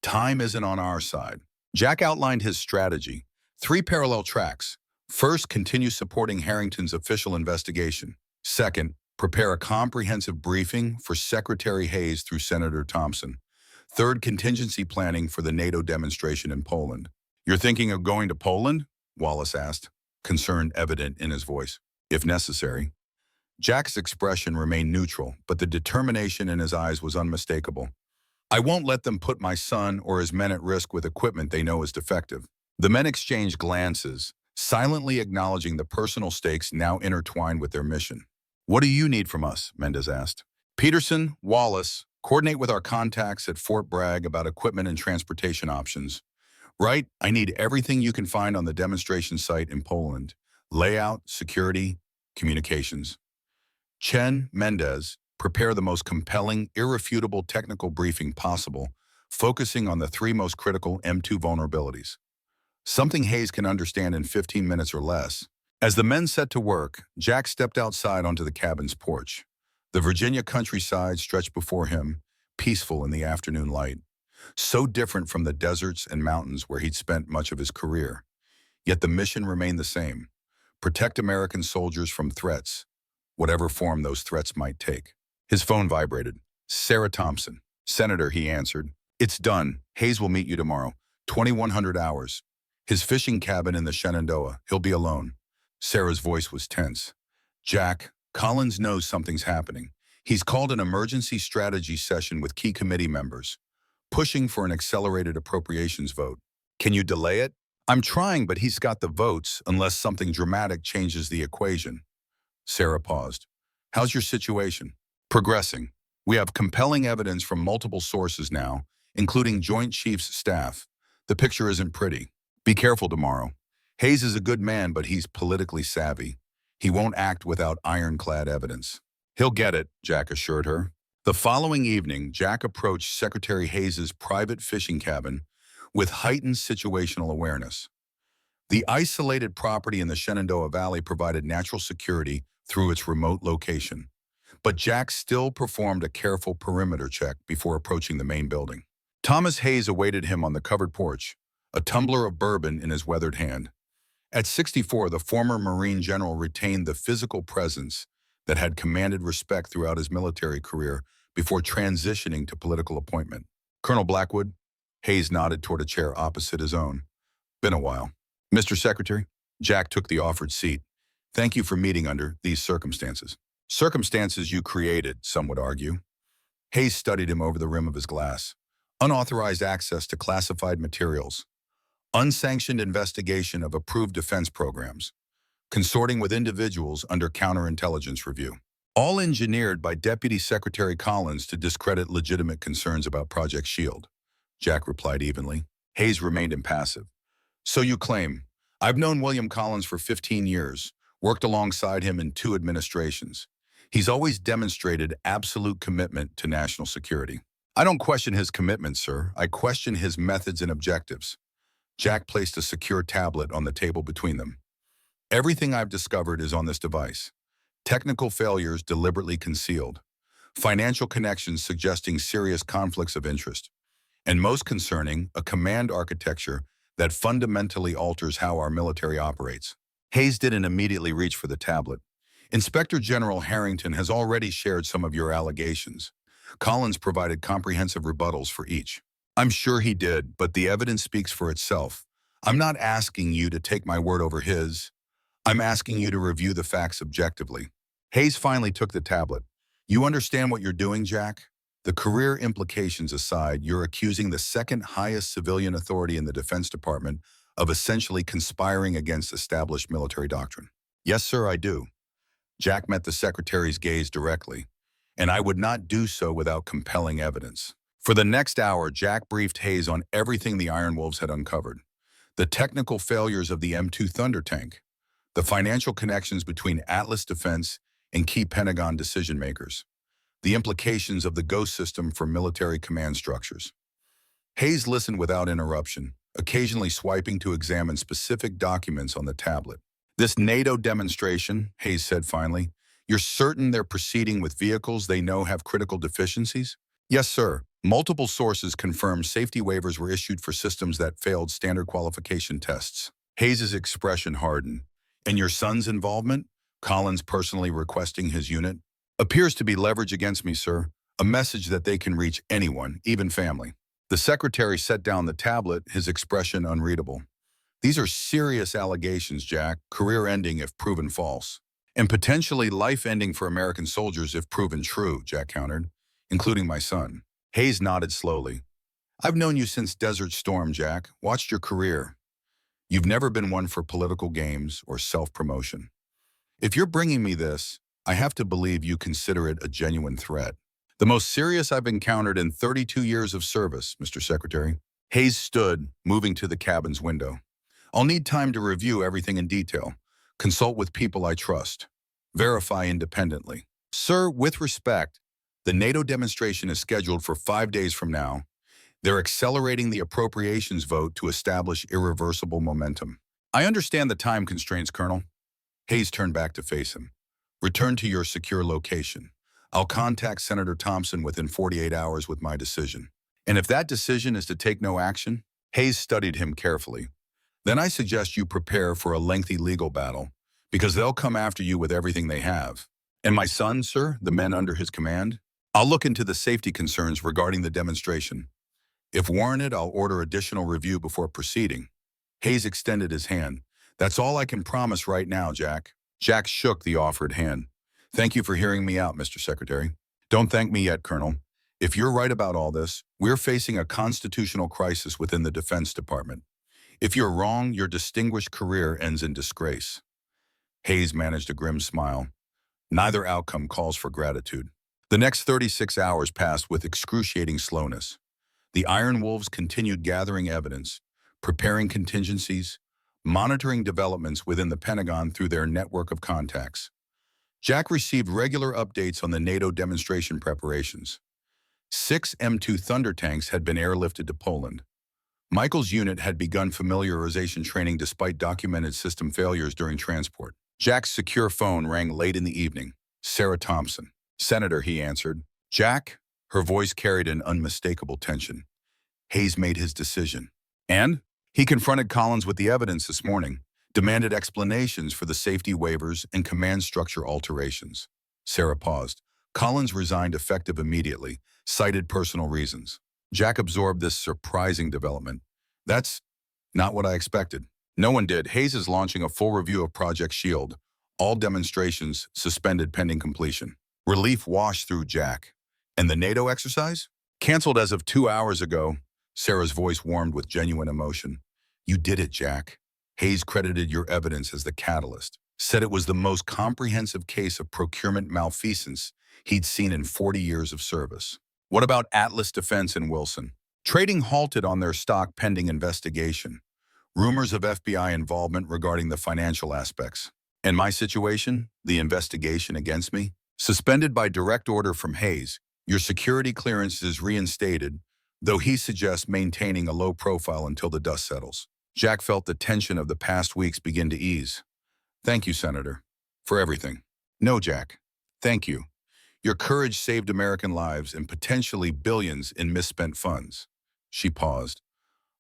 Speaker 1: Time isn't on our side. Jack outlined his strategy. 3 parallel tracks. First, continue supporting Harrington's official investigation. Second, prepare a comprehensive briefing for Secretary Hayes through Senator Thompson. Third, contingency planning for the NATO demonstration in Poland. You're thinking of going to Poland? Wallace asked, concern evident in his voice. If necessary. Jack's expression remained neutral, but the determination in his eyes was unmistakable. I won't let them put my son or his men at risk with equipment they know is defective. The men exchanged glances, silently acknowledging the personal stakes now intertwined with their mission. What do you need from us? Mendez asked. Peterson, Wallace, coordinate with our contacts at Fort Bragg about equipment and transportation options. Right, I need everything you can find on the demonstration site in Poland. Layout, security, communications. Chen, Mendez, prepare the most compelling, irrefutable technical briefing possible, focusing on the three most critical M2 vulnerabilities. Something Hayes can understand in 15 minutes or less. As the men set to work, Jack stepped outside onto the cabin's porch. The Virginia countryside stretched before him, peaceful in the afternoon light. So different from the deserts and mountains where he'd spent much of his career. Yet the mission remained the same: protect American soldiers from threats, whatever form those threats might take. His phone vibrated. Sarah Thompson. Senator, he answered. It's done. Hayes will meet you tomorrow. 2100 hours. His fishing cabin in the Shenandoah. He'll be alone. Sarah's voice was tense. Jack, Collins knows something's happening. He's called an emergency strategy session with key committee members, pushing for an accelerated appropriations vote. Can you delay it? I'm trying, but he's got the votes unless something dramatic changes the equation. Sarah paused. How's your situation? Progressing. We have compelling evidence from multiple sources now, including Joint Chiefs staff. The picture isn't pretty. Be careful tomorrow. Hayes is a good man, but he's politically savvy. He won't act without ironclad evidence. He'll get it, Jack assured her. The following evening, Jack approached Secretary Hayes's private fishing cabin with heightened situational awareness. The isolated property in the Shenandoah Valley provided natural security through its remote location, but Jack still performed a careful perimeter check before approaching the main building. Thomas Hayes awaited him on the covered porch, a tumbler of bourbon in his weathered hand. At 64, the former Marine general retained the physical presence that had commanded respect throughout his military career before transitioning to political appointment. Colonel Blackwood? Hayes nodded toward a chair opposite his own. Been a while. Mr. Secretary? Jack took the offered seat. Thank you for meeting under these circumstances. Circumstances you created, some would argue. Hayes studied him over the rim of his glass. Unauthorized access to classified materials. Unsanctioned investigation of approved defense programs. Consorting with individuals under counterintelligence review. All engineered by Deputy Secretary Collins to discredit legitimate concerns about Project SHIELD. Jack replied evenly. Hayes remained impassive. So you claim. I've known William Collins for 15 years, worked alongside him in 2 administrations. He's always demonstrated absolute commitment to national security. I don't question his commitment, sir. I question his methods and objectives. Jack placed a secure tablet on the table between them. Everything I've discovered is on this device. Technical failures deliberately concealed. Financial connections suggesting serious conflicts of interest. And most concerning, a command architecture that fundamentally alters how our military operates. Hayes didn't immediately reach for the tablet. Inspector General Harrington has already shared some of your allegations. Collins provided comprehensive rebuttals for each. I'm sure he did, but the evidence speaks for itself. I'm not asking you to take my word over his. I'm asking you to review the facts objectively. Hayes finally took the tablet. You understand what you're doing, Jack? The career implications aside, you're accusing the second highest civilian authority in the Defense Department of essentially conspiring against established military doctrine. Yes, sir, I do. Jack met the secretary's gaze directly, and I would not do so without compelling evidence. For the next hour, Jack briefed Hayes on everything the Iron Wolves had uncovered. The technical failures of the M2 Thunder tank, the financial connections between Atlas Defense and key Pentagon decision-makers, the implications of the Ghost system for military command structures. Hayes listened without interruption, occasionally swiping to examine specific documents on the tablet. This NATO demonstration, Hayes said finally, you're certain they're proceeding with vehicles they know have critical deficiencies? Yes, sir. Multiple sources confirmed safety waivers were issued for systems that failed standard qualification tests. Hayes's expression hardened. And your son's involvement? Collins personally requesting his unit. Appears to be leverage against me, sir. A message that they can reach anyone, even family. The secretary set down the tablet, his expression unreadable. These are serious allegations, Jack, career-ending if proven false. And potentially life-ending for American soldiers if proven true, Jack countered, including my son. Hayes nodded slowly. I've known you since Desert Storm, Jack. Watched your career. You've never been one for political games or self-promotion. If you're bringing me this, I have to believe you consider it a genuine threat. The most serious I've encountered in 32 years of service, Mr. Secretary. Hayes stood, moving to the cabin's window. I'll need time to review everything in detail. Consult with people I trust. Verify independently. Sir, with respect, the NATO demonstration is scheduled for 5 days from now. They're accelerating the appropriations vote to establish irreversible momentum. I understand the time constraints, Colonel. Hayes turned back to face him. Return to your secure location. I'll contact Senator Thompson within 48 hours with my decision. And if that decision is to take no action, Hayes studied him carefully. Then I suggest you prepare for a lengthy legal battle, because they'll come after you with everything they have. And my son, sir, the men under his command? I'll look into the safety concerns regarding the demonstration. If warranted, I'll order additional review before proceeding. Hayes extended his hand. That's all I can promise right now, Jack. Jack shook the offered hand. Thank you for hearing me out, Mr. Secretary. Don't thank me yet, Colonel. If you're right about all this, we're facing a constitutional crisis within the Defense Department. If you're wrong, your distinguished career ends in disgrace. Hayes managed a grim smile. Neither outcome calls for gratitude. The next 36 hours passed with excruciating slowness. The Iron Wolves continued gathering evidence, preparing contingencies, monitoring developments within the Pentagon through their network of contacts. Jack received regular updates on the NATO demonstration preparations. 6 M2 Thunder tanks had been airlifted to Poland. Michael's unit had begun familiarization training despite documented system failures during transport. Jack's secure phone rang late in the evening. Sarah Thompson. Senator, he answered. Jack? Her voice carried an unmistakable tension. Hayes made his decision. And? He confronted Collins with the evidence this morning, demanded explanations for the safety waivers and command structure alterations. Sarah paused. Collins resigned effective immediately, cited personal reasons. Jack absorbed this surprising development. That's not what I expected. No one did. Hayes is launching a full review of Project SHIELD. All demonstrations suspended pending completion. Relief washed through Jack. And the NATO exercise? Canceled as of 2 hours ago. Sarah's voice warmed with genuine emotion. You did it, Jack. Hayes credited your evidence as the catalyst. Said it was the most comprehensive case of procurement malfeasance he'd seen in 40 years of service. What about Atlas Defense in Wilson? Trading halted on their stock pending investigation. Rumors of FBI involvement regarding the financial aspects. And my situation, the investigation against me, suspended by direct order from Hayes. Your security clearance is reinstated, though he suggests maintaining a low profile until the dust settles. Jack felt the tension of the past weeks begin to ease. Thank you, Senator, for everything. No, Jack. Thank you. Your courage saved American lives and potentially billions in misspent funds. She paused.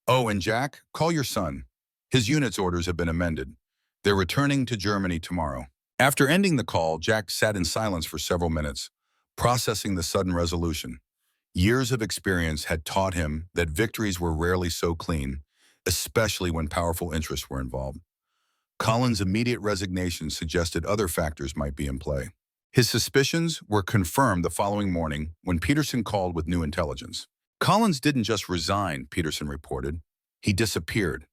Speaker 1: Oh, and Jack, call your son. His unit's orders have been amended. They're returning to Germany tomorrow. After ending the call, Jack sat in silence for several minutes, processing the sudden resolution. Years of experience had taught him that victories were rarely so clean, especially when powerful interests were involved. Collins' immediate resignation suggested other factors might be in play. His suspicions were confirmed the following morning when Peterson called with new intelligence. Collins didn't just resign, Peterson reported. He disappeared.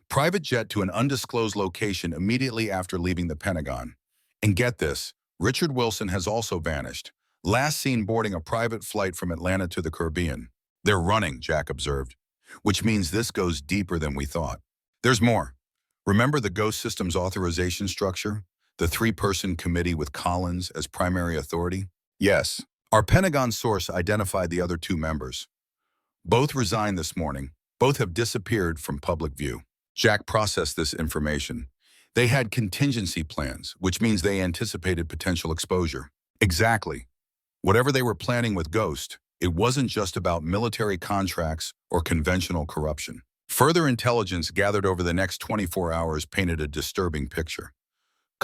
Speaker 1: Private jet to an undisclosed location immediately after leaving the Pentagon. And get this, Richard Wilson has also vanished. Last seen boarding a private flight from Atlanta to the Caribbean. They're running, Jack observed, which means this goes deeper than we thought. There's more. Remember the Ghost Systems authorization structure? The 3-person committee with Collins as primary authority? Yes. Our Pentagon source identified the other 2 members. Both resigned this morning. Both have disappeared from public view. Jack processed this information. They had contingency plans, which means they anticipated potential exposure. Exactly. Whatever they were planning with Ghost, it wasn't just about military contracts or conventional corruption. Further intelligence gathered over the next 24 hours painted a disturbing picture.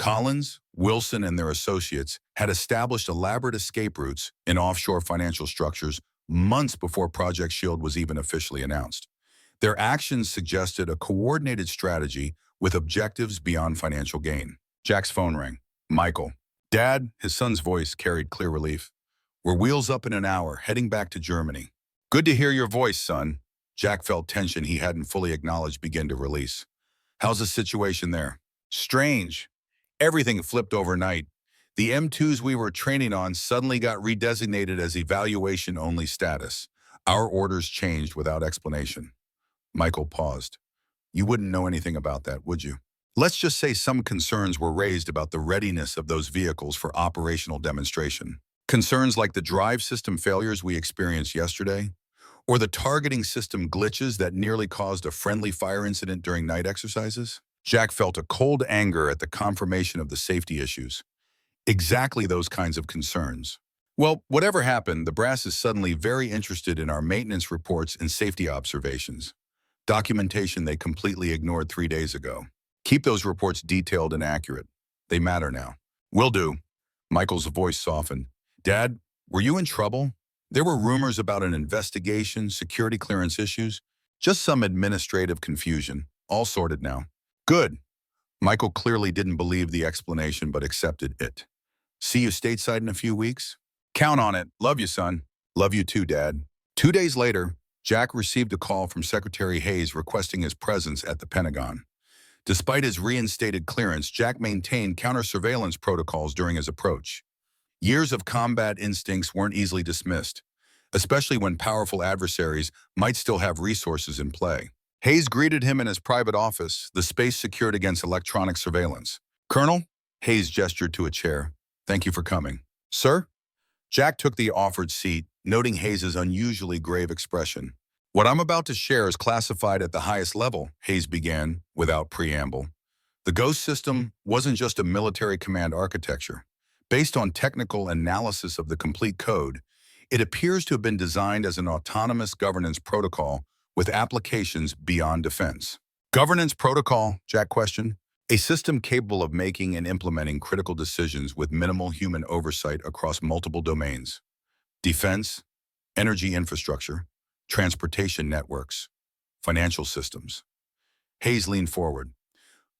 Speaker 1: Collins, Wilson, and their associates had established elaborate escape routes in offshore financial structures months before Project Shield was even officially announced. Their actions suggested a coordinated strategy with objectives beyond financial gain. Jack's phone rang. Michael. Dad, his son's voice carried clear relief. We're wheels up in an hour, heading back to Germany. Good to hear your voice, son. Jack felt tension he hadn't fully acknowledged begin to release. How's the situation there? Strange. Everything flipped overnight. The M2s we were training on suddenly got redesignated as evaluation-only status. Our orders changed without explanation. Michael paused. You wouldn't know anything about that, would you? Let's just say some concerns were raised about the readiness of those vehicles for operational demonstration. Concerns like the drive system failures we experienced yesterday, or the targeting system glitches that nearly caused a friendly fire incident during night exercises? Jack felt a cold anger at the confirmation of the safety issues. Exactly those kinds of concerns. Well, whatever happened, the brass is suddenly very interested in our maintenance reports and safety observations. Documentation they completely ignored 3 days ago. Keep those reports detailed and accurate. They matter now. Will do. Michael's voice softened. Dad, were you in trouble? There were rumors about an investigation, security clearance issues, just some administrative confusion. All sorted now. Good. Michael clearly didn't believe the explanation but accepted it. See you stateside in a few weeks? Count on it. Love you, son. Love you too, Dad. 2 days later, Jack received a call from Secretary Hayes requesting his presence at the Pentagon. Despite his reinstated clearance, Jack maintained counter-surveillance protocols during his approach. Years of combat instincts weren't easily dismissed, especially when powerful adversaries might still have resources in play. Hayes greeted him in his private office, the space secured against electronic surveillance. Colonel? Hayes gestured to a chair. Thank you for coming. Sir? Jack took the offered seat, noting Hayes' unusually grave expression. What I'm about to share is classified at the highest level, Hayes began, without preamble. The Ghost system wasn't just a military command architecture. Based on technical analysis of the complete code, it appears to have been designed as an autonomous governance protocol with applications beyond defense. Governance protocol, Jack questioned. A system capable of making and implementing critical decisions with minimal human oversight across multiple domains. Defense, energy infrastructure, transportation networks, financial systems. Hayes leaned forward.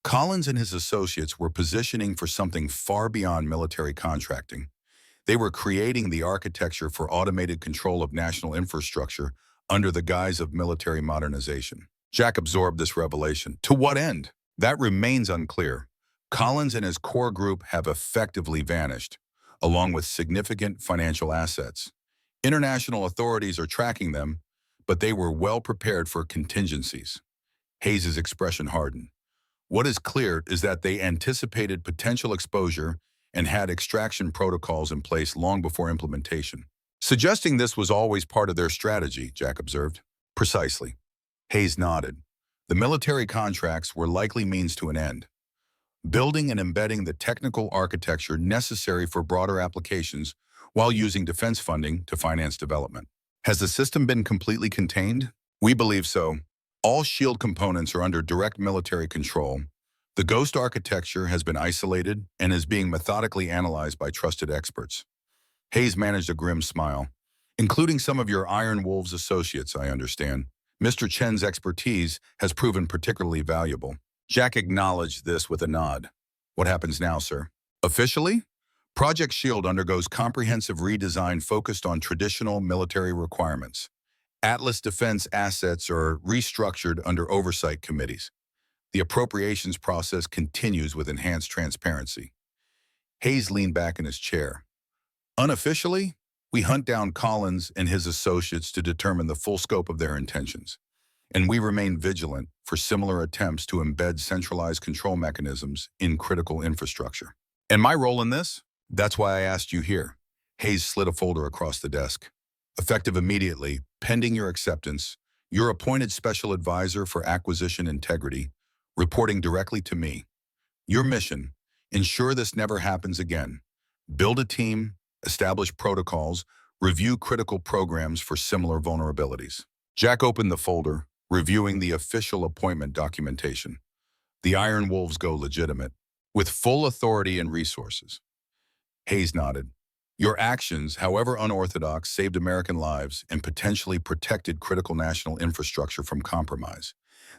Speaker 1: Collins and his associates were positioning for something far beyond military contracting. They were creating the architecture for automated control of national infrastructure under the guise of military modernization. Jack absorbed this revelation. To what end? That remains unclear. Collins and his core group have effectively vanished, along with significant financial assets. International authorities are tracking them, but they were well prepared for contingencies. Hayes' expression hardened. What is clear is that they anticipated potential exposure and had extraction protocols in place long before implementation. Suggesting this was always part of their strategy, Jack observed. Precisely. Hayes nodded. The military contracts were likely means to an end, building and embedding the technical architecture necessary for broader applications while using defense funding to finance development. Has the system been completely contained? We believe so. All SHIELD components are under direct military control. The Ghost architecture has been isolated and is being methodically analyzed by trusted experts. Hayes managed a grim smile. Including some of your Iron Wolves associates, I understand. Mr. Chen's expertise has proven particularly valuable. Jack acknowledged this with a nod. What happens now, sir? Officially, Project SHIELD undergoes comprehensive redesign focused on traditional military requirements. Atlas defense assets are restructured under oversight committees. The appropriations process continues with enhanced transparency. Hayes leaned back in his chair. Unofficially, we hunt down Collins and his associates to determine the full scope of their intentions, and we remain vigilant for similar attempts to embed centralized control mechanisms in critical infrastructure. And my role in this? That's why I asked you here. Hayes slid a folder across the desk. Effective immediately, pending your acceptance, your appointed special advisor for acquisition integrity, reporting directly to me. Your mission, ensure this never happens again. Build a team, establish protocols, review critical programs for similar vulnerabilities. Jack opened the folder, reviewing the official appointment documentation. The Iron Wolves go legitimate. with full authority and resources. Hayes nodded. Your actions, however unorthodox, saved American lives and potentially protected critical national infrastructure from compromise.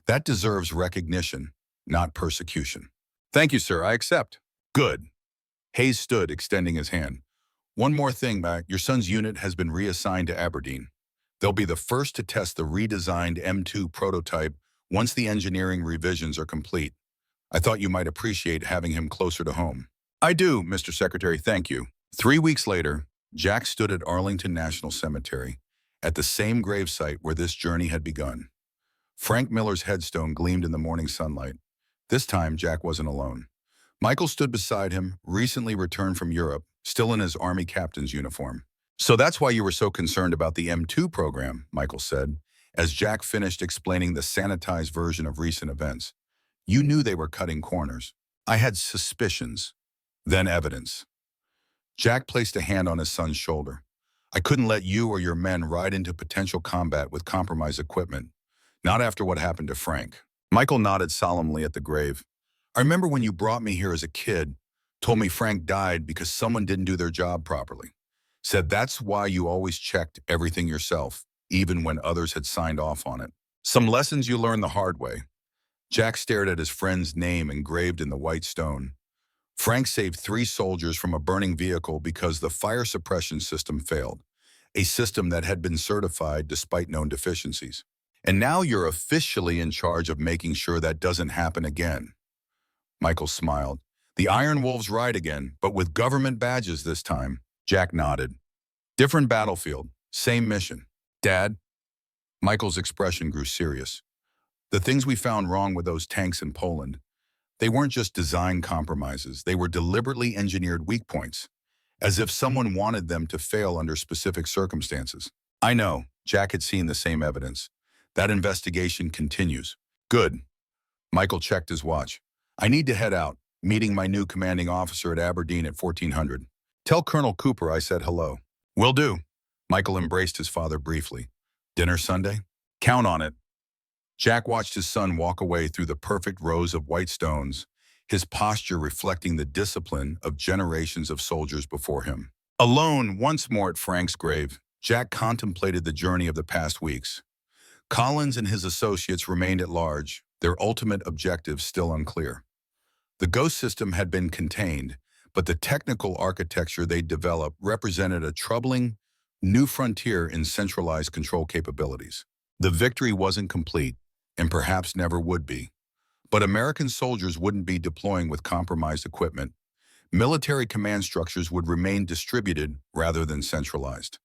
Speaker 1: That deserves recognition, not persecution. Thank you, sir. I accept. Good. Hayes stood, extending his hand. One more thing, Mac. Your son's unit has been reassigned to Aberdeen. They'll be the first to test the redesigned M2 prototype once the engineering revisions are complete. I thought you might appreciate having him closer to home. I do, Mr. Secretary, thank you. 3 weeks later, Jack stood at Arlington National Cemetery, at the same gravesite where this journey had begun. Frank Miller's headstone gleamed in the morning sunlight. This time, Jack wasn't alone. Michael stood beside him, recently returned from Europe, still in his Army captain's uniform. So that's why you were so concerned about the M2 program, Michael said, as Jack finished explaining the sanitized version of recent events. You knew they were cutting corners. I had suspicions, then evidence. Jack placed a hand on his son's shoulder. I couldn't let you or your men ride into potential combat with compromised equipment, not after what happened to Frank. Michael nodded solemnly at the grave. I remember when you brought me here as a kid, told me Frank died because someone didn't do their job properly. Said that's why you always checked everything yourself, even when others had signed off on it. Some lessons you learned the hard way. Jack stared at his friend's name engraved in the white stone. Frank saved 3 soldiers from a burning vehicle because the fire suppression system failed, a system that had been certified despite known deficiencies. And now you're officially in charge of making sure that doesn't happen again. Michael smiled. The Iron Wolves ride again, but with government badges this time. Jack nodded. Different battlefield, same mission. Dad? Michael's expression grew serious. The things we found wrong with those tanks in Poland, they weren't just design compromises, they were deliberately engineered weak points, as if someone wanted them to fail under specific circumstances. I know, Jack had seen the same evidence. That investigation continues. Good. Michael checked his watch. I need to head out, meeting my new commanding officer at Aberdeen at 1400. Tell Colonel Cooper I said hello. Will do. Michael embraced his father briefly. Dinner Sunday? Count on it. Jack watched his son walk away through the perfect rows of white stones, his posture reflecting the discipline of generations of soldiers before him. Alone once more at Frank's grave, Jack contemplated the journey of the past weeks. Collins and his associates remained at large, their ultimate objectives still unclear. The Ghost system had been contained, but the technical architecture they'd developed represented a troubling new frontier in centralized control capabilities. The victory wasn't complete, and perhaps never would be. But American soldiers wouldn't be deploying with compromised equipment. Military command structures would remain distributed rather than centralized.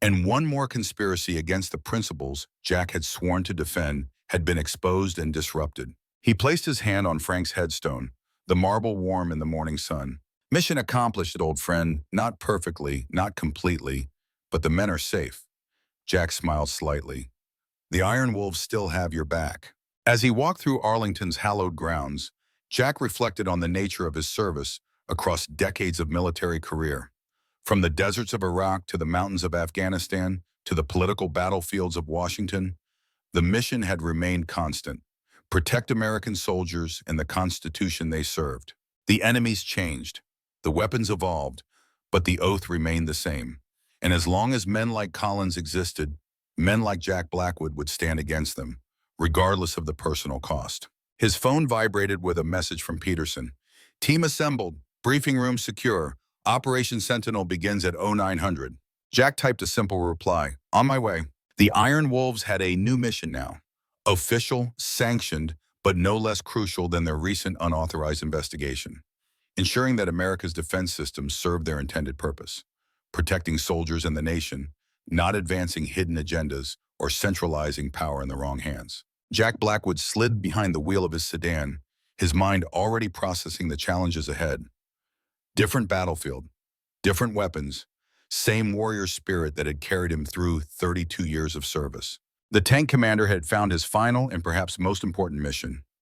Speaker 1: And one more conspiracy against the principles Jack had sworn to defend had been exposed and disrupted. He placed his hand on Frank's headstone, the marble warm in the morning sun. Mission accomplished, old friend. Not perfectly, not completely, but the men are safe. Jack smiled slightly. The Iron Wolves still have your back. As he walked through Arlington's hallowed grounds, Jack reflected on the nature of his service across decades of military career. From the deserts of Iraq to the mountains of Afghanistan to the political battlefields of Washington, the mission had remained constant: protect American soldiers and the Constitution they served. The enemies changed, the weapons evolved, but the oath remained the same. And as long as men like Collins existed, men like Jack Blackwood would stand against them, regardless of the personal cost. His phone vibrated with a message from Peterson. Team assembled, briefing room secure, Operation Sentinel begins at 0900. Jack typed a simple reply, on my way. The Iron Wolves had a new mission now. Official, sanctioned, but no less crucial than their recent unauthorized investigation. Ensuring that America's defense systems served their intended purpose. Protecting soldiers and the nation, not advancing hidden agendas or centralizing power in the wrong hands. Jack Blackwood slid behind the wheel of his sedan, his mind already processing the challenges ahead. Different battlefield, different weapons, same warrior spirit that had carried him through 32 years of service. The tank commander had found his final and perhaps most important mission: